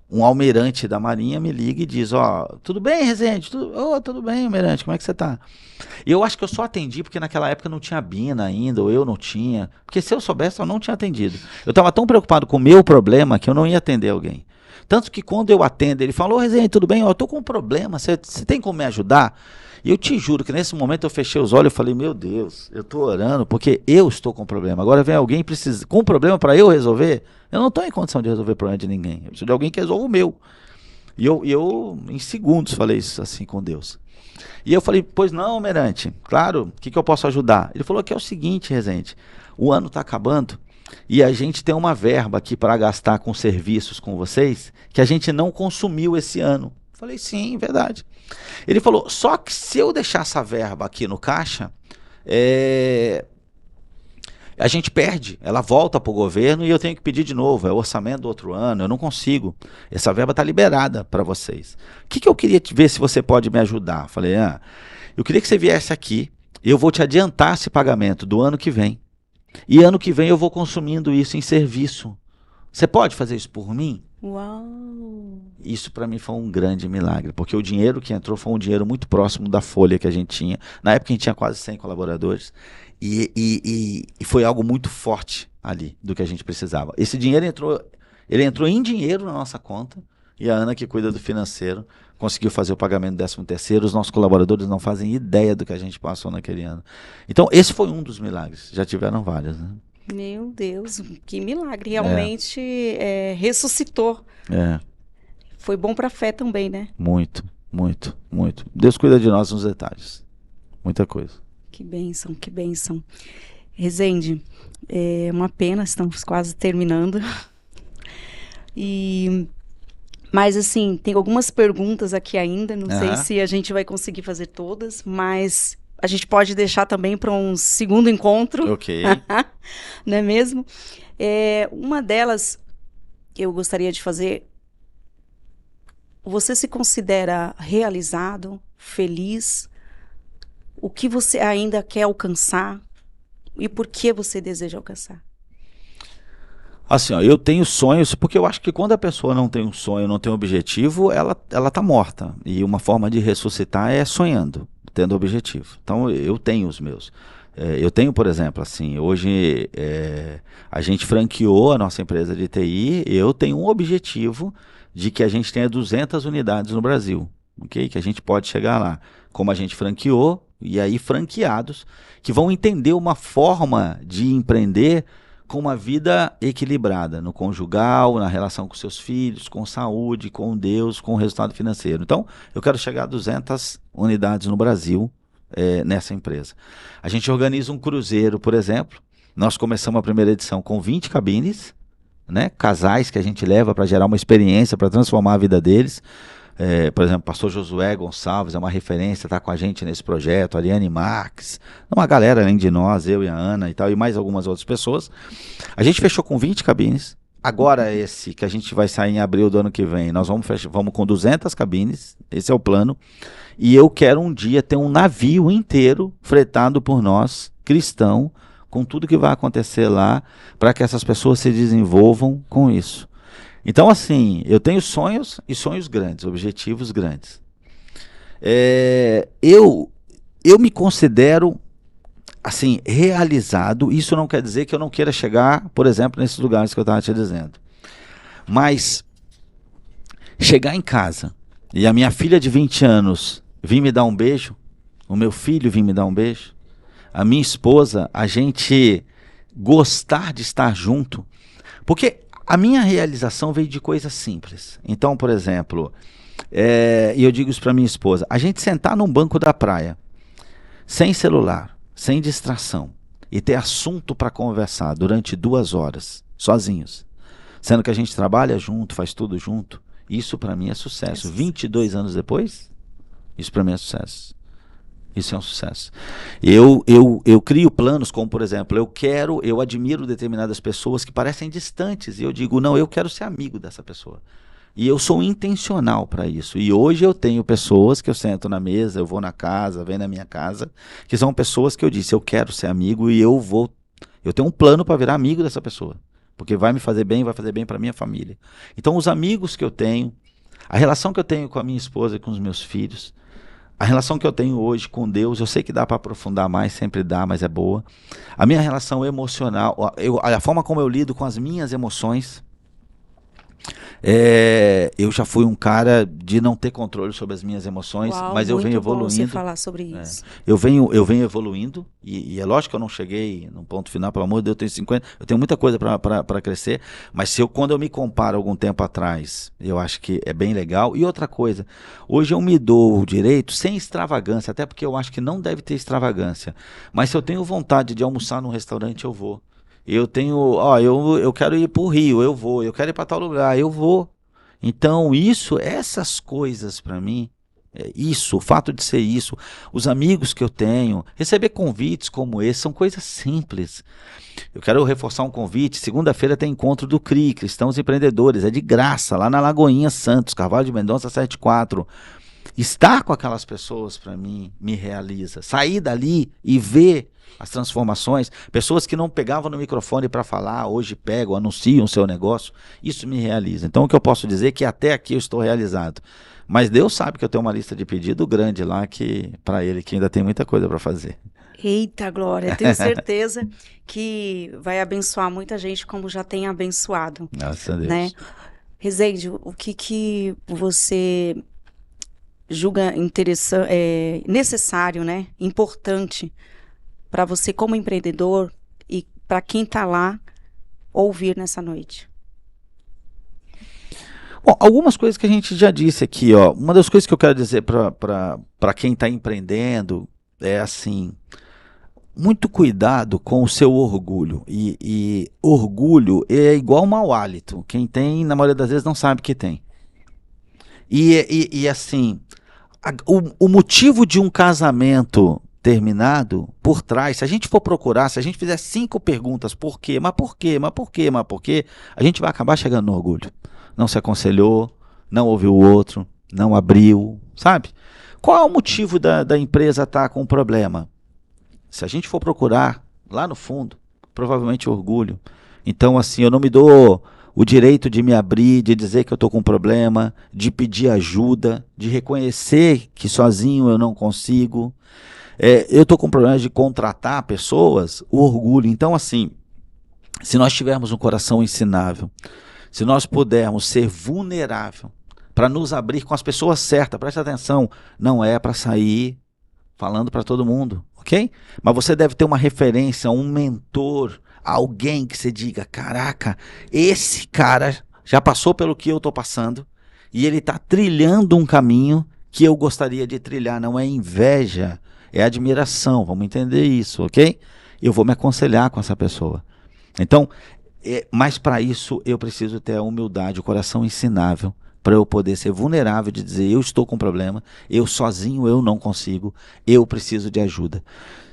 um almirante da Marinha me liga e diz, tudo bem, Rezende? Tudo bem, almirante, como é que você tá? E eu acho que eu só atendi porque naquela época não tinha Bina ainda, ou eu não tinha. Porque se eu soubesse, eu não tinha atendido. Eu estava tão preocupado com o meu problema que eu não ia atender alguém. Tanto que quando eu atendo, ele falou, Rezende, tudo bem? Eu tô com um problema, você tem como me ajudar? E eu te juro que nesse momento eu fechei os olhos e falei, meu Deus, eu tô orando porque eu estou com problema. Agora vem alguém com um problema para eu resolver? Eu não estou em condição de resolver o problema de ninguém. Eu preciso de alguém que resolva o meu. E eu em segundos, falei isso assim com Deus. E eu falei, pois não, almirante, claro, o que eu posso ajudar? Ele falou que é o seguinte, Rezende, o ano está acabando e a gente tem uma verba aqui para gastar com serviços com vocês que a gente não consumiu esse ano. Eu falei, sim, verdade. Ele falou, só que se eu deixar essa verba aqui no caixa, a gente perde, ela volta para o governo e eu tenho que pedir de novo, é o orçamento do outro ano, eu não consigo, essa verba está liberada para vocês. O que eu queria ver se você pode me ajudar? Falei, eu queria que você viesse aqui, eu vou te adiantar esse pagamento do ano que vem, e ano que vem eu vou consumindo isso em serviço. Você pode fazer isso por mim? Uau! Isso para mim foi um grande milagre, porque o dinheiro que entrou foi um dinheiro muito próximo da folha que a gente tinha. Na época a gente tinha quase 100 colaboradores e foi algo muito forte ali do que a gente precisava. Esse dinheiro entrou em dinheiro na nossa conta e a Ana, que cuida do financeiro, conseguiu fazer o pagamento do 13º. Os nossos colaboradores não fazem ideia do que a gente passou naquele ano. Então esse foi um dos milagres, já tiveram vários, né? Meu Deus, que milagre, realmente ressuscitou. Foi bom para a fé também, né? Muito, muito, muito. Deus cuida de nós nos detalhes, muita coisa. Que bênção, que bênção. Rezende, é uma pena, estamos quase terminando. Mas assim, tem algumas perguntas aqui ainda, não sei se a gente vai conseguir fazer todas, mas a gente pode deixar também para um segundo encontro. Ok. Não é mesmo? Uma delas que eu gostaria de fazer, você se considera realizado, feliz? O que você ainda quer alcançar? E por que você deseja alcançar? Assim, eu tenho sonhos, porque eu acho que quando a pessoa não tem um sonho, não tem um objetivo, ela tá morta. E uma forma de ressuscitar é sonhando, tendo objetivo. Então, eu tenho os meus. Eu tenho, por exemplo, assim, hoje a gente franqueou a nossa empresa de TI, eu tenho um objetivo de que a gente tenha 200 unidades no Brasil, ok? Que a gente pode chegar lá. Como a gente franqueou, e aí franqueados, que vão entender uma forma de empreender com uma vida equilibrada, no conjugal, na relação com seus filhos, com saúde, com Deus, com o resultado financeiro. Então, eu quero chegar a 200 unidades no Brasil nessa empresa. A gente organiza um cruzeiro, por exemplo. Nós começamos a primeira edição com 20 cabines, né? Casais que a gente leva para gerar uma experiência, para transformar a vida deles. Por exemplo, o pastor Josué Gonçalves é uma referência, está com a gente nesse projeto, Ariane Marques, uma galera além de nós, eu e a Ana e tal, e mais algumas outras pessoas. A gente fechou com 20 cabines. Agora esse que a gente vai sair em abril do ano que vem, nós vamos com 200 cabines, esse é o plano, e eu quero um dia ter um navio inteiro fretado por nós, cristão, com tudo que vai acontecer lá, para que essas pessoas se desenvolvam com isso. Então, assim, eu tenho sonhos e sonhos grandes, objetivos grandes. Eu me considero, assim, realizado. Isso não quer dizer que eu não queira chegar, por exemplo, nesses lugares que eu estava te dizendo. Mas chegar em casa e a minha filha de 20 anos vir me dar um beijo, o meu filho vir me dar um beijo, a minha esposa, a gente gostar de estar junto, porque a minha realização veio de coisas simples. Então, por exemplo, E eu digo isso para minha esposa, a gente sentar num banco da praia, sem celular, sem distração, e ter assunto para conversar durante 2 horas, sozinhos, sendo que a gente trabalha junto, faz tudo junto, isso para mim é sucesso. 22 anos depois, isso para mim é sucesso. Isso é um sucesso. Eu crio planos como, por exemplo, eu admiro determinadas pessoas que parecem distantes, e eu digo, não, eu quero ser amigo dessa pessoa. E eu sou intencional para isso. E hoje eu tenho pessoas que eu sento na mesa, eu vou na casa, venho na minha casa, que são pessoas que eu disse, eu quero ser amigo e eu tenho um plano para virar amigo dessa pessoa. Porque vai me fazer bem, vai fazer bem para minha família. Então os amigos que eu tenho, a relação que eu tenho com a minha esposa e com os meus filhos, a relação que eu tenho hoje com Deus, eu sei que dá para aprofundar mais, sempre dá, mas é boa. A minha relação emocional, a forma como eu lido com as minhas emoções, eu já fui um cara de não ter controle sobre as minhas emoções, mas eu venho evoluindo. Muito bom você falar sobre isso. Eu venho evoluindo, e é lógico que eu não cheguei no ponto final, pelo amor de Deus, eu tenho 50, eu tenho muita coisa para crescer, mas quando eu me comparo algum tempo atrás, eu acho que é bem legal. E outra coisa, hoje eu me dou o direito, sem extravagância, até porque eu acho que não deve ter extravagância, mas se eu tenho vontade de almoçar num restaurante, eu vou. Eu quero ir para o Rio, eu vou. Eu quero ir para tal lugar, eu vou. Então essas coisas para mim, o fato de ser isso, os amigos que eu tenho, receber convites como esse, são coisas simples. Eu quero reforçar um convite, segunda-feira tem encontro do CRI, Cristãos Empreendedores, é de graça, lá na Lagoinha Santos, Carvalho de Mendonça 74. Estar com aquelas pessoas para mim me realiza. Sair dali e ver as transformações, pessoas que não pegavam no microfone para falar, hoje pegam, anunciam o seu negócio, isso me realiza. Então o que eu posso dizer é que até aqui eu estou realizado. Mas Deus sabe que eu tenho uma lista de pedido grande lá, que para Ele que ainda tem muita coisa para fazer. Eita glória, tenho certeza que vai abençoar muita gente como já tem abençoado. Graças a Deus. Né? Rezende, o que você julga necessário, né? Importante para você como empreendedor e para quem está lá ouvir nessa noite? Bom, algumas coisas que a gente já disse aqui, ó. Uma das coisas que eu quero dizer para quem está empreendendo é assim, muito cuidado com o seu orgulho. E orgulho é igual mau hálito. Quem tem, na maioria das vezes, não sabe que tem. E assim, o motivo de um casamento terminado, por trás, se a gente for procurar, se a gente fizer 5 perguntas, por quê, mas por quê, mas por quê, mas por quê, a gente vai acabar chegando no orgulho. Não se aconselhou, não ouviu o outro, não abriu, sabe? Qual é o motivo da empresa estar com um problema? Se a gente for procurar, lá no fundo, provavelmente orgulho. Então, assim, eu não me dou o direito de me abrir, de dizer que eu estou com um problema, de pedir ajuda, de reconhecer que sozinho eu não consigo. Eu estou com problemas de contratar pessoas, o orgulho. Então, assim, se nós tivermos um coração ensinável, se nós pudermos ser vulnerável para nos abrir com as pessoas certas, preste atenção, não é para sair falando para todo mundo, ok? Mas você deve ter uma referência, um mentor, alguém que você diga, caraca, esse cara já passou pelo que eu estou passando e ele está trilhando um caminho que eu gostaria de trilhar. Não é inveja, é admiração, vamos entender isso, ok? Eu vou me aconselhar com essa pessoa. Então, mas para isso eu preciso ter a humildade, o coração ensinável, para eu poder ser vulnerável de dizer, eu estou com um problema, eu sozinho eu não consigo, eu preciso de ajuda.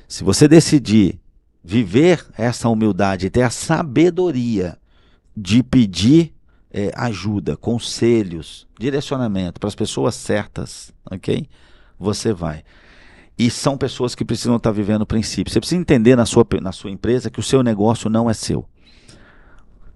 Se você decidir viver essa humildade, ter a sabedoria de pedir ajuda, conselhos, direcionamento para as pessoas certas, ok? Você vai. E são pessoas que precisam estar vivendo o princípio. Você precisa entender na sua empresa que o seu negócio não é seu.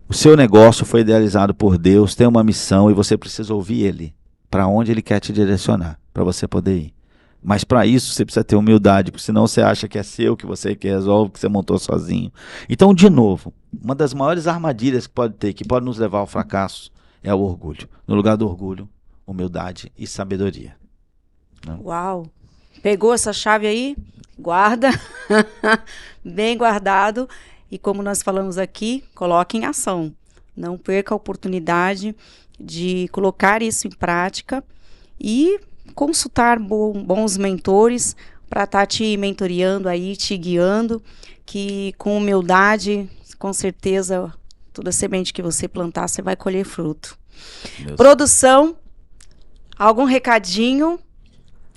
O seu negócio foi idealizado por Deus, tem uma missão e você precisa ouvir Ele, para onde Ele quer te direcionar, para você poder ir. Mas para isso você precisa ter humildade, porque senão você acha que é seu, que você que resolve, que você montou sozinho. Então, de novo, uma das maiores armadilhas que pode ter, que pode nos levar ao fracasso, é o orgulho. No lugar do orgulho, humildade e sabedoria. Não? Uau! Pegou essa chave aí? Guarda. Bem guardado. E como nós falamos aqui, coloque em ação. Não perca a oportunidade de colocar isso em prática e consultar bons mentores para estar te mentoreando aí, te guiando, que com humildade, com certeza, toda semente que você plantar, você vai colher fruto. Produção, algum recadinho?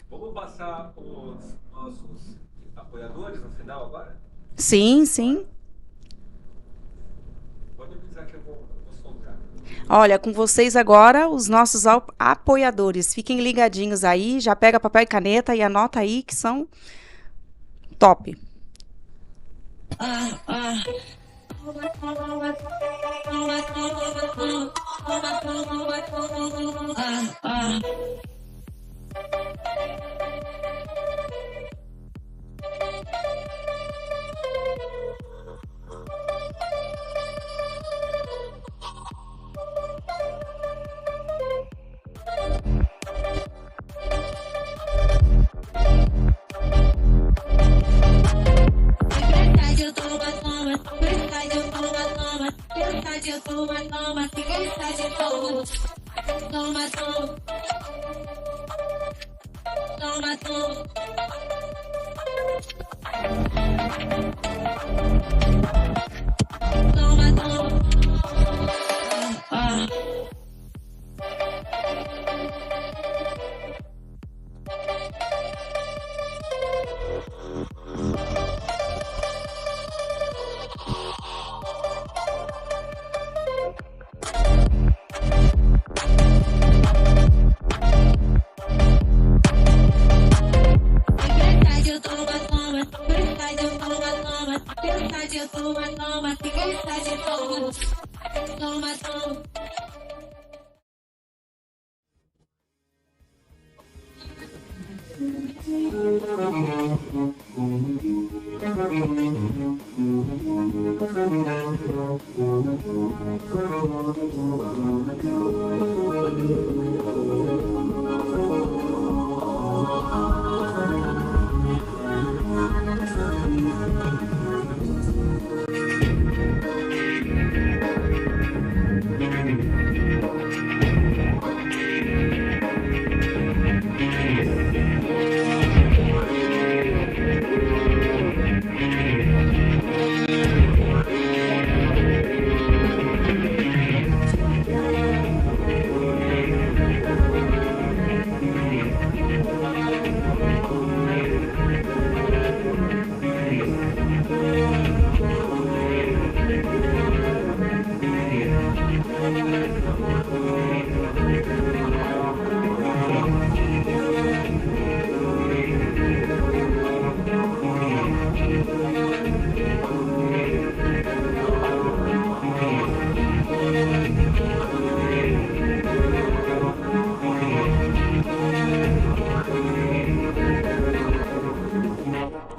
Vamos passar os nossos apoiadores no final agora? Sim, sim. Pode avisar que eu vou soltar. Olha, com vocês agora, os nossos apoiadores. Fiquem ligadinhos aí, já pega papel e caneta e anota aí que são top.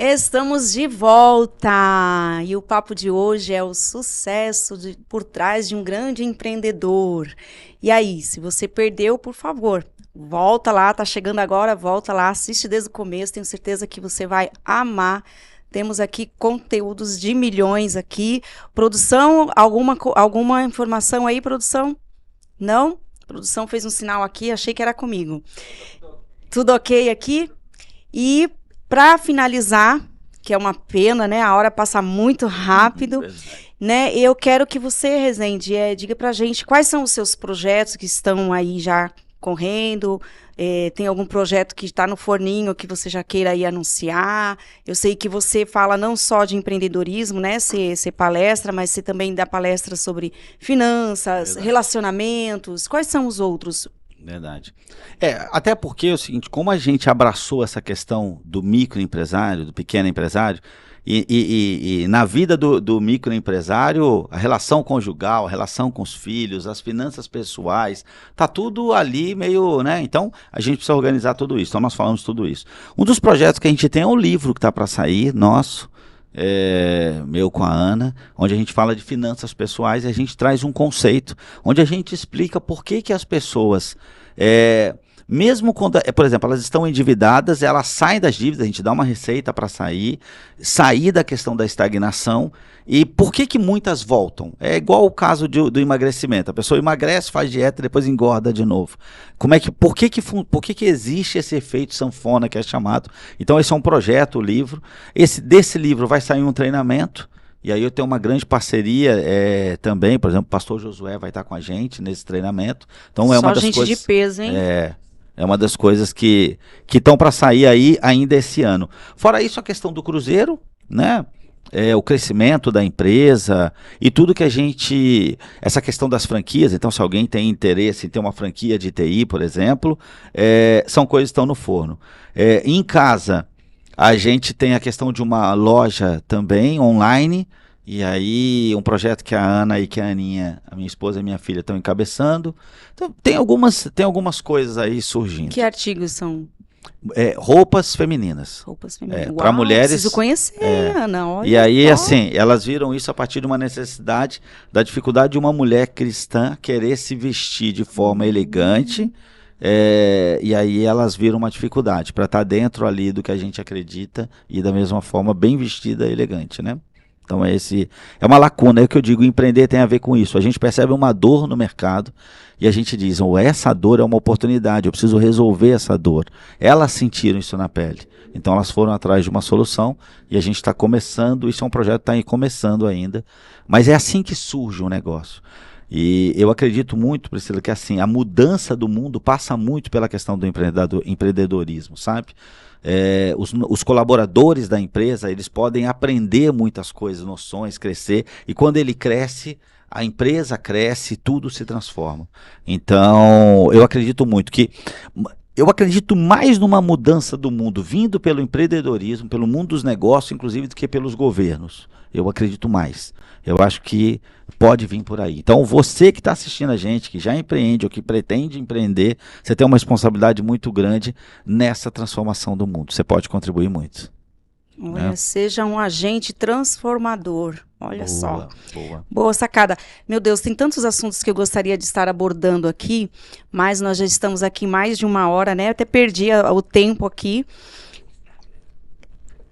Estamos de volta e o papo de hoje é o sucesso por trás de um grande empreendedor. E aí, se você perdeu, por favor, volta lá, tá chegando agora, volta lá, assiste desde o começo, tenho certeza que você vai amar. Temos aqui conteúdos de milhões aqui. Produção, alguma informação aí, produção? Não? Produção fez um sinal aqui, achei que era comigo. Tudo ok aqui? E para finalizar, que é uma pena, né? A hora passa muito rápido, né? Eu quero que você, Rezende, diga pra gente quais são os seus projetos que estão aí já correndo. Tem algum projeto que está no forninho que você já queira aí anunciar? Eu sei que você fala não só de empreendedorismo, né? Você palestra, mas você também dá palestra sobre finanças, relacionamentos. Quais são os outros? Verdade. Até porque é o seguinte, como a gente abraçou essa questão do microempresário, do pequeno empresário, e na vida do microempresário, a relação conjugal, a relação com os filhos, as finanças pessoais, tá tudo ali meio, né? Então, a gente precisa organizar tudo isso. Então, nós falamos tudo isso. Um dos projetos que a gente tem é um livro que tá para sair, nosso, meu com a Ana, onde a gente fala de finanças pessoais e a gente traz um conceito, onde a gente explica por que as pessoas mesmo quando, por exemplo, elas estão endividadas, elas saem das dívidas, a gente dá uma receita para sair da questão da estagnação. E por que muitas voltam? É igual o caso do emagrecimento. A pessoa emagrece, faz dieta e depois engorda de novo. Por que existe esse efeito sanfona que é chamado? Então esse é um projeto, o livro. Desse livro vai sair um treinamento. E aí eu tenho uma grande parceria também, por exemplo, o pastor Josué vai estar com a gente nesse treinamento. Então é uma das gente coisas, de peso, hein? É uma das coisas que estão para sair aí ainda esse ano. Fora isso, a questão do cruzeiro, né? O crescimento da empresa e tudo que essa questão das franquias. Então, se alguém tem interesse em ter uma franquia de TI, por exemplo, são coisas que estão no forno. Em casa, a gente tem a questão de uma loja também online, e aí um projeto que a Ana e que a Aninha, a minha esposa e minha filha, estão encabeçando. Então, tem algumas coisas aí surgindo. Que artigos são? Roupas femininas. Roupas femininas. Para mulheres. Preciso conhecer, Ana. Olha, e aí, assim, elas viram isso a partir de uma necessidade, da dificuldade de uma mulher cristã querer se vestir de forma elegante. E aí elas viram uma dificuldade para estar dentro ali do que a gente acredita e da mesma forma bem vestida e elegante, né? Então é uma lacuna, é o que eu digo, empreender tem a ver com isso. A gente percebe uma dor no mercado e a gente diz, essa dor é uma oportunidade, eu preciso resolver essa dor. Elas sentiram isso na pele, então elas foram atrás de uma solução e a gente está começando, isso é um projeto que está começando ainda, mas é assim que surge um negócio. E eu acredito muito, Priscila, que assim, a mudança do mundo passa muito pela questão do empreendedorismo, sabe? Os colaboradores da empresa, eles podem aprender muitas coisas, noções, crescer, e quando ele cresce, a empresa cresce, tudo se transforma. Então, eu acredito mais numa mudança do mundo vindo pelo empreendedorismo, pelo mundo dos negócios, inclusive, do que pelos governos. Eu acredito mais. Eu acho que pode vir por aí. Então, você que está assistindo a gente, que já empreende ou que pretende empreender, você tem uma responsabilidade muito grande nessa transformação do mundo. Você pode contribuir muito. Olha, seja um agente transformador. Olha só. Boa sacada. Meu Deus, tem tantos assuntos que eu gostaria de estar abordando aqui, mas nós já estamos aqui mais de 1 hora, né? Eu até perdi o tempo aqui.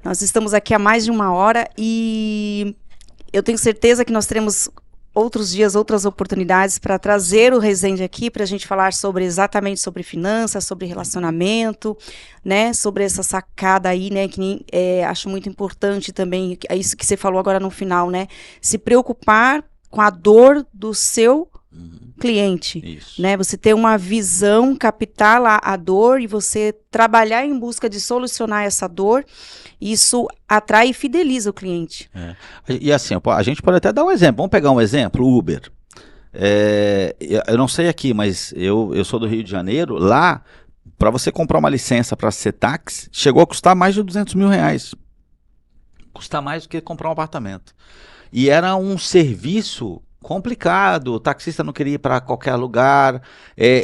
Nós estamos aqui há mais de 1 hora e eu tenho certeza que nós teremos outros dias, outras oportunidades para trazer o Resende aqui, para a gente falar exatamente sobre finanças, sobre relacionamento, né, sobre essa sacada aí, né, que acho muito importante também, é isso que você falou agora no final, né, se preocupar com a dor do seu cliente, isso. Né, você ter uma visão, captar lá a dor e você trabalhar em busca de solucionar essa dor. Isso atrai e fideliza o cliente. E assim, a gente pode até dar um exemplo. Vamos pegar um exemplo, o Uber. Eu não sei aqui, mas eu sou do Rio de Janeiro. Lá, para você comprar uma licença para ser táxi, chegou a custar mais de R$200 mil. Custa mais do que comprar um apartamento. E era um serviço complicado, o taxista não queria ir para qualquer lugar,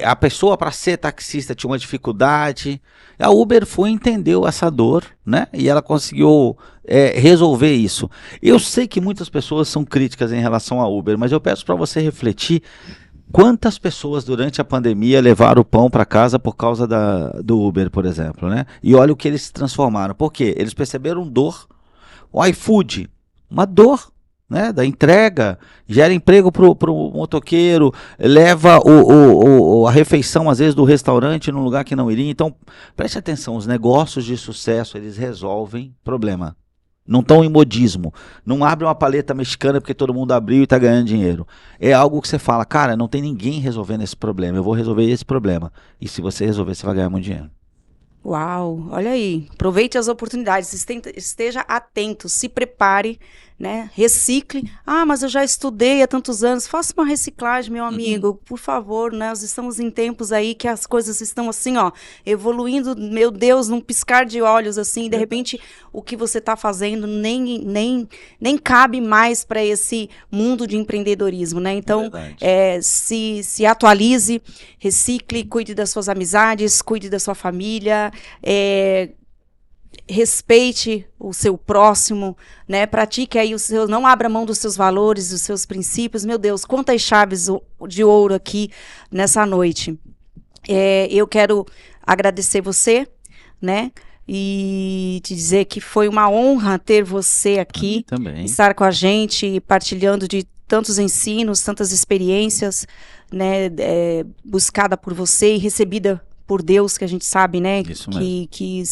a pessoa para ser taxista tinha uma dificuldade. A Uber foi e entendeu essa dor, né? E ela conseguiu resolver isso. Eu sei que muitas pessoas são críticas em relação à Uber, mas eu peço para você refletir quantas pessoas durante a pandemia levaram o pão para casa por causa do Uber, por exemplo, né? E olha o que eles se transformaram. Por quê? Eles perceberam dor. O iFood, uma dor, né, da entrega, gera emprego pro motoqueiro, leva a refeição às vezes do restaurante num lugar que não iria. Então preste atenção, os negócios de sucesso, eles resolvem problema, não estão em modismo, não abre uma paleta mexicana porque todo mundo abriu e está ganhando dinheiro. É algo que você fala, cara, não tem ninguém resolvendo esse problema, eu vou resolver esse problema, e se você resolver, você vai ganhar muito dinheiro. Uau, olha aí, aproveite as oportunidades, esteja atento, se prepare, né? Recicle. Mas eu já estudei há tantos anos, faça uma reciclagem, meu amigo, por favor, né? Nós estamos em tempos aí que as coisas estão assim, evoluindo, meu Deus, num piscar de olhos, assim, de repente o que você está fazendo nem cabe mais para esse mundo de empreendedorismo, né? Então, se atualize, recicle, cuide das suas amizades, cuide da sua família, respeite o seu próximo, né? Pratique aí não abra mão dos seus valores, dos seus princípios. Meu Deus, quantas chaves de ouro aqui nessa noite. Eu quero agradecer você, né? E te dizer que foi uma honra ter você aqui, também. Estar com a gente, partilhando de tantos ensinos, tantas experiências, né? Buscada por você e recebida por Deus, que a gente sabe, né? Isso mesmo. Que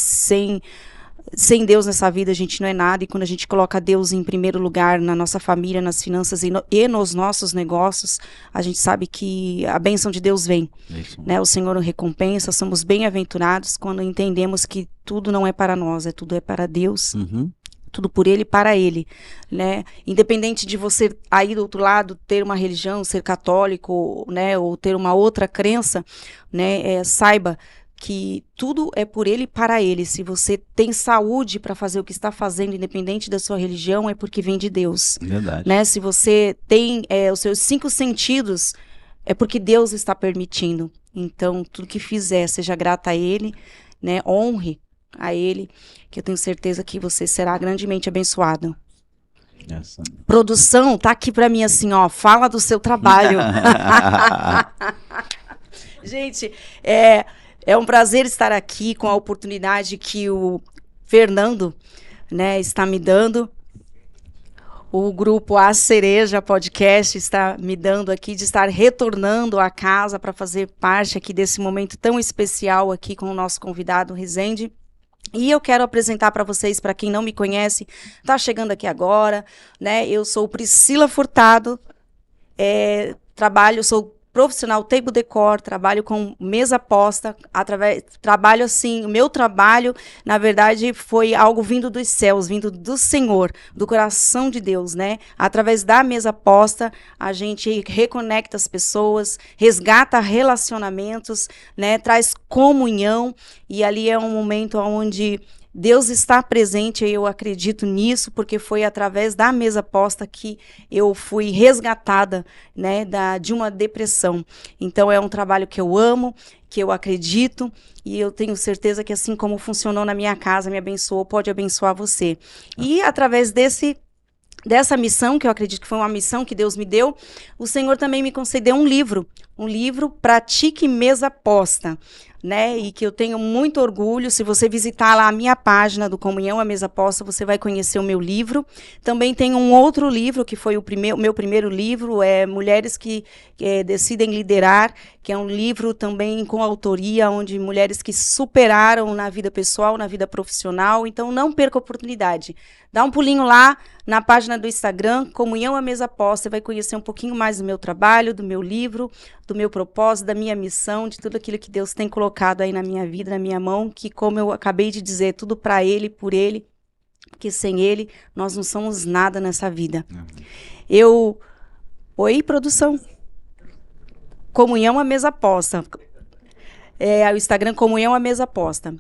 sem Deus nessa vida a gente não é nada, e quando a gente coloca Deus em primeiro lugar na nossa família, nas finanças e nos nossos negócios, a gente sabe que a bênção de Deus vem, né? O Senhor nos recompensa, somos bem-aventurados quando entendemos que tudo não é para nós, tudo é para Deus. Tudo por Ele e para Ele, né? Independente de você aí do outro lado ter uma religião, ser católico, né, ou ter uma outra crença, né, saiba que tudo é por Ele e para Ele. Se você tem saúde para fazer o que está fazendo, independente da sua religião, é porque vem de Deus. Verdade. Né? Se você tem os seus 5 sentidos, é porque Deus está permitindo. Então, tudo que fizer, seja grata a Ele, né? Honre a Ele, que eu tenho certeza que você será grandemente abençoado. Produção, tá aqui para mim assim, ó, fala do seu trabalho. Gente, é um prazer estar aqui com a oportunidade que o Fernando, né, está me dando. O grupo A Cereja Podcast está me dando aqui de estar retornando à casa para fazer parte aqui desse momento tão especial aqui com o nosso convidado Rezende. E eu quero apresentar para vocês, para quem não me conhece, está chegando aqui agora, né? Eu sou Priscila Furtado, sou profissional table decor, trabalho com mesa posta, trabalho assim, o meu trabalho, na verdade, foi algo vindo dos céus, vindo do Senhor, do coração de Deus, né? Através da mesa posta, a gente reconecta as pessoas, resgata relacionamentos, né? Traz comunhão, e ali é um momento onde Deus está presente, eu acredito nisso, porque foi através da mesa posta que eu fui resgatada, né, de uma depressão. Então é um trabalho que eu amo, que eu acredito, e eu tenho certeza que assim como funcionou na minha casa, me abençoou, pode abençoar você. E através dessa missão, que eu acredito que foi uma missão que Deus me deu, o Senhor também me concedeu um livro Pratique Mesa Posta, né, e que eu tenho muito orgulho. Se você visitar lá a minha página do Comunhão à Mesa Posta, você vai conhecer o meu livro. Também tem um outro livro, que foi o meu primeiro livro, Mulheres que Decidem Liderar, que é um livro também com autoria, onde mulheres que superaram na vida pessoal, na vida profissional. Então, não perca a oportunidade. Dá um pulinho lá na página do Instagram, Comunhão à Mesa Posta, você vai conhecer um pouquinho mais do meu trabalho, do meu livro, do meu propósito, da minha missão, de tudo aquilo que Deus tem colocado aí na minha vida, na minha mão, que, como eu acabei de dizer, tudo para Ele, por Ele, porque sem Ele nós não somos nada nessa vida. Oi, produção? Comunhão à Mesa Posta. O Instagram Comunhão à Mesa Posta.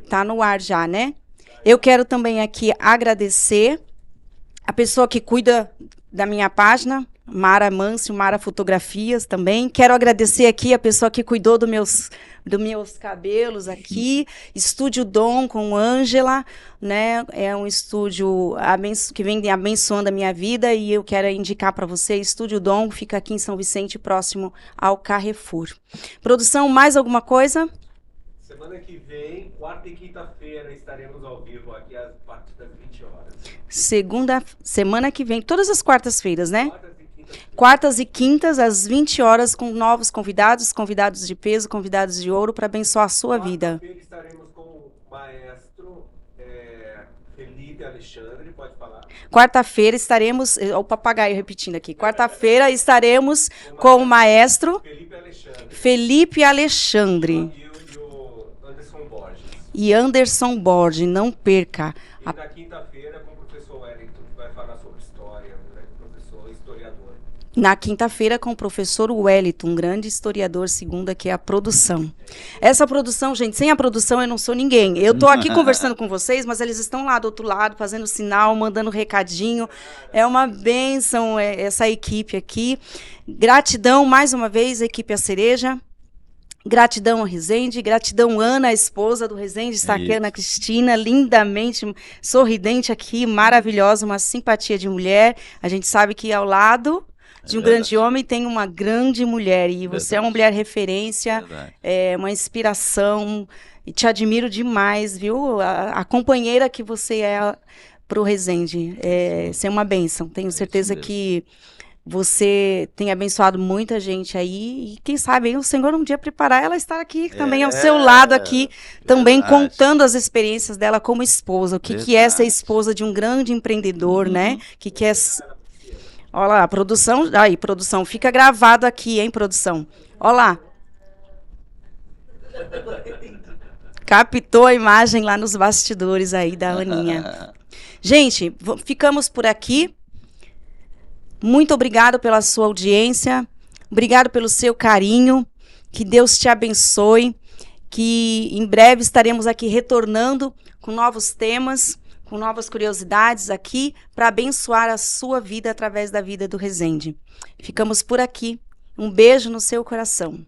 Tá no ar já, né? Eu quero também aqui agradecer a pessoa que cuida da minha página, Mara Mâncio, Mara Fotografias também. Quero agradecer aqui a pessoa que cuidou dos meus cabelos aqui, Estúdio Dom com Ângela, né? É um estúdio que vem abençoando a minha vida, e eu quero indicar para você, Estúdio Dom, fica aqui em São Vicente, próximo ao Carrefour. Produção, mais alguma coisa? Semana que vem, quarta e quinta-feira, estaremos ao vivo aqui a partir das 20 horas. Semana que vem, todas as quartas-feiras, né? Quartas e quintas, às 20 horas, com novos convidados de peso, convidados de ouro, para abençoar a sua vida. Quarta-feira estaremos com o maestro Felipe Alexandre, pode falar? Quarta-feira estaremos, o papagaio repetindo aqui, quarta-feira estaremos com o maestro Felipe Alexandre. E Anderson Borges, não perca. E na quinta-feira com o professor Wellington, que vai falar sobre história, né? Professor historiador. Na quinta-feira com o professor Wellington, um grande historiador, segundo aqui a produção. Essa produção, gente, sem a produção eu não sou ninguém. Eu estou aqui conversando com vocês, mas eles estão lá do outro lado, fazendo sinal, mandando recadinho. É uma bênção essa equipe aqui. Gratidão, mais uma vez, equipe A Cereja. Gratidão ao Rezende, gratidão Ana, a esposa do Rezende, está aqui, Ana Cristina, lindamente sorridente aqui, maravilhosa, uma simpatia de mulher. A gente sabe que ao lado de um grande homem tem uma grande mulher. E você é uma mulher referência, uma inspiração. E te admiro demais, viu? A companheira que você é para o Resende. Você é uma bênção. Tenho certeza que você tem abençoado muita gente aí. E quem sabe aí, o Senhor um dia preparar ela estar aqui também ao seu lado aqui, também contando as experiências dela como esposa. O que é ser esposa de um grande empreendedor, né? Que é... Olha lá, produção. Aí, produção, fica gravado aqui, hein, produção? Olha lá. Captou a imagem lá nos bastidores aí da Aninha. Gente, ficamos por aqui. Muito obrigado pela sua audiência. Obrigado pelo seu carinho. Que Deus te abençoe. Que em breve estaremos aqui retornando com novos temas, com novas curiosidades aqui para abençoar a sua vida através da vida do Resende. Ficamos por aqui. Um beijo no seu coração.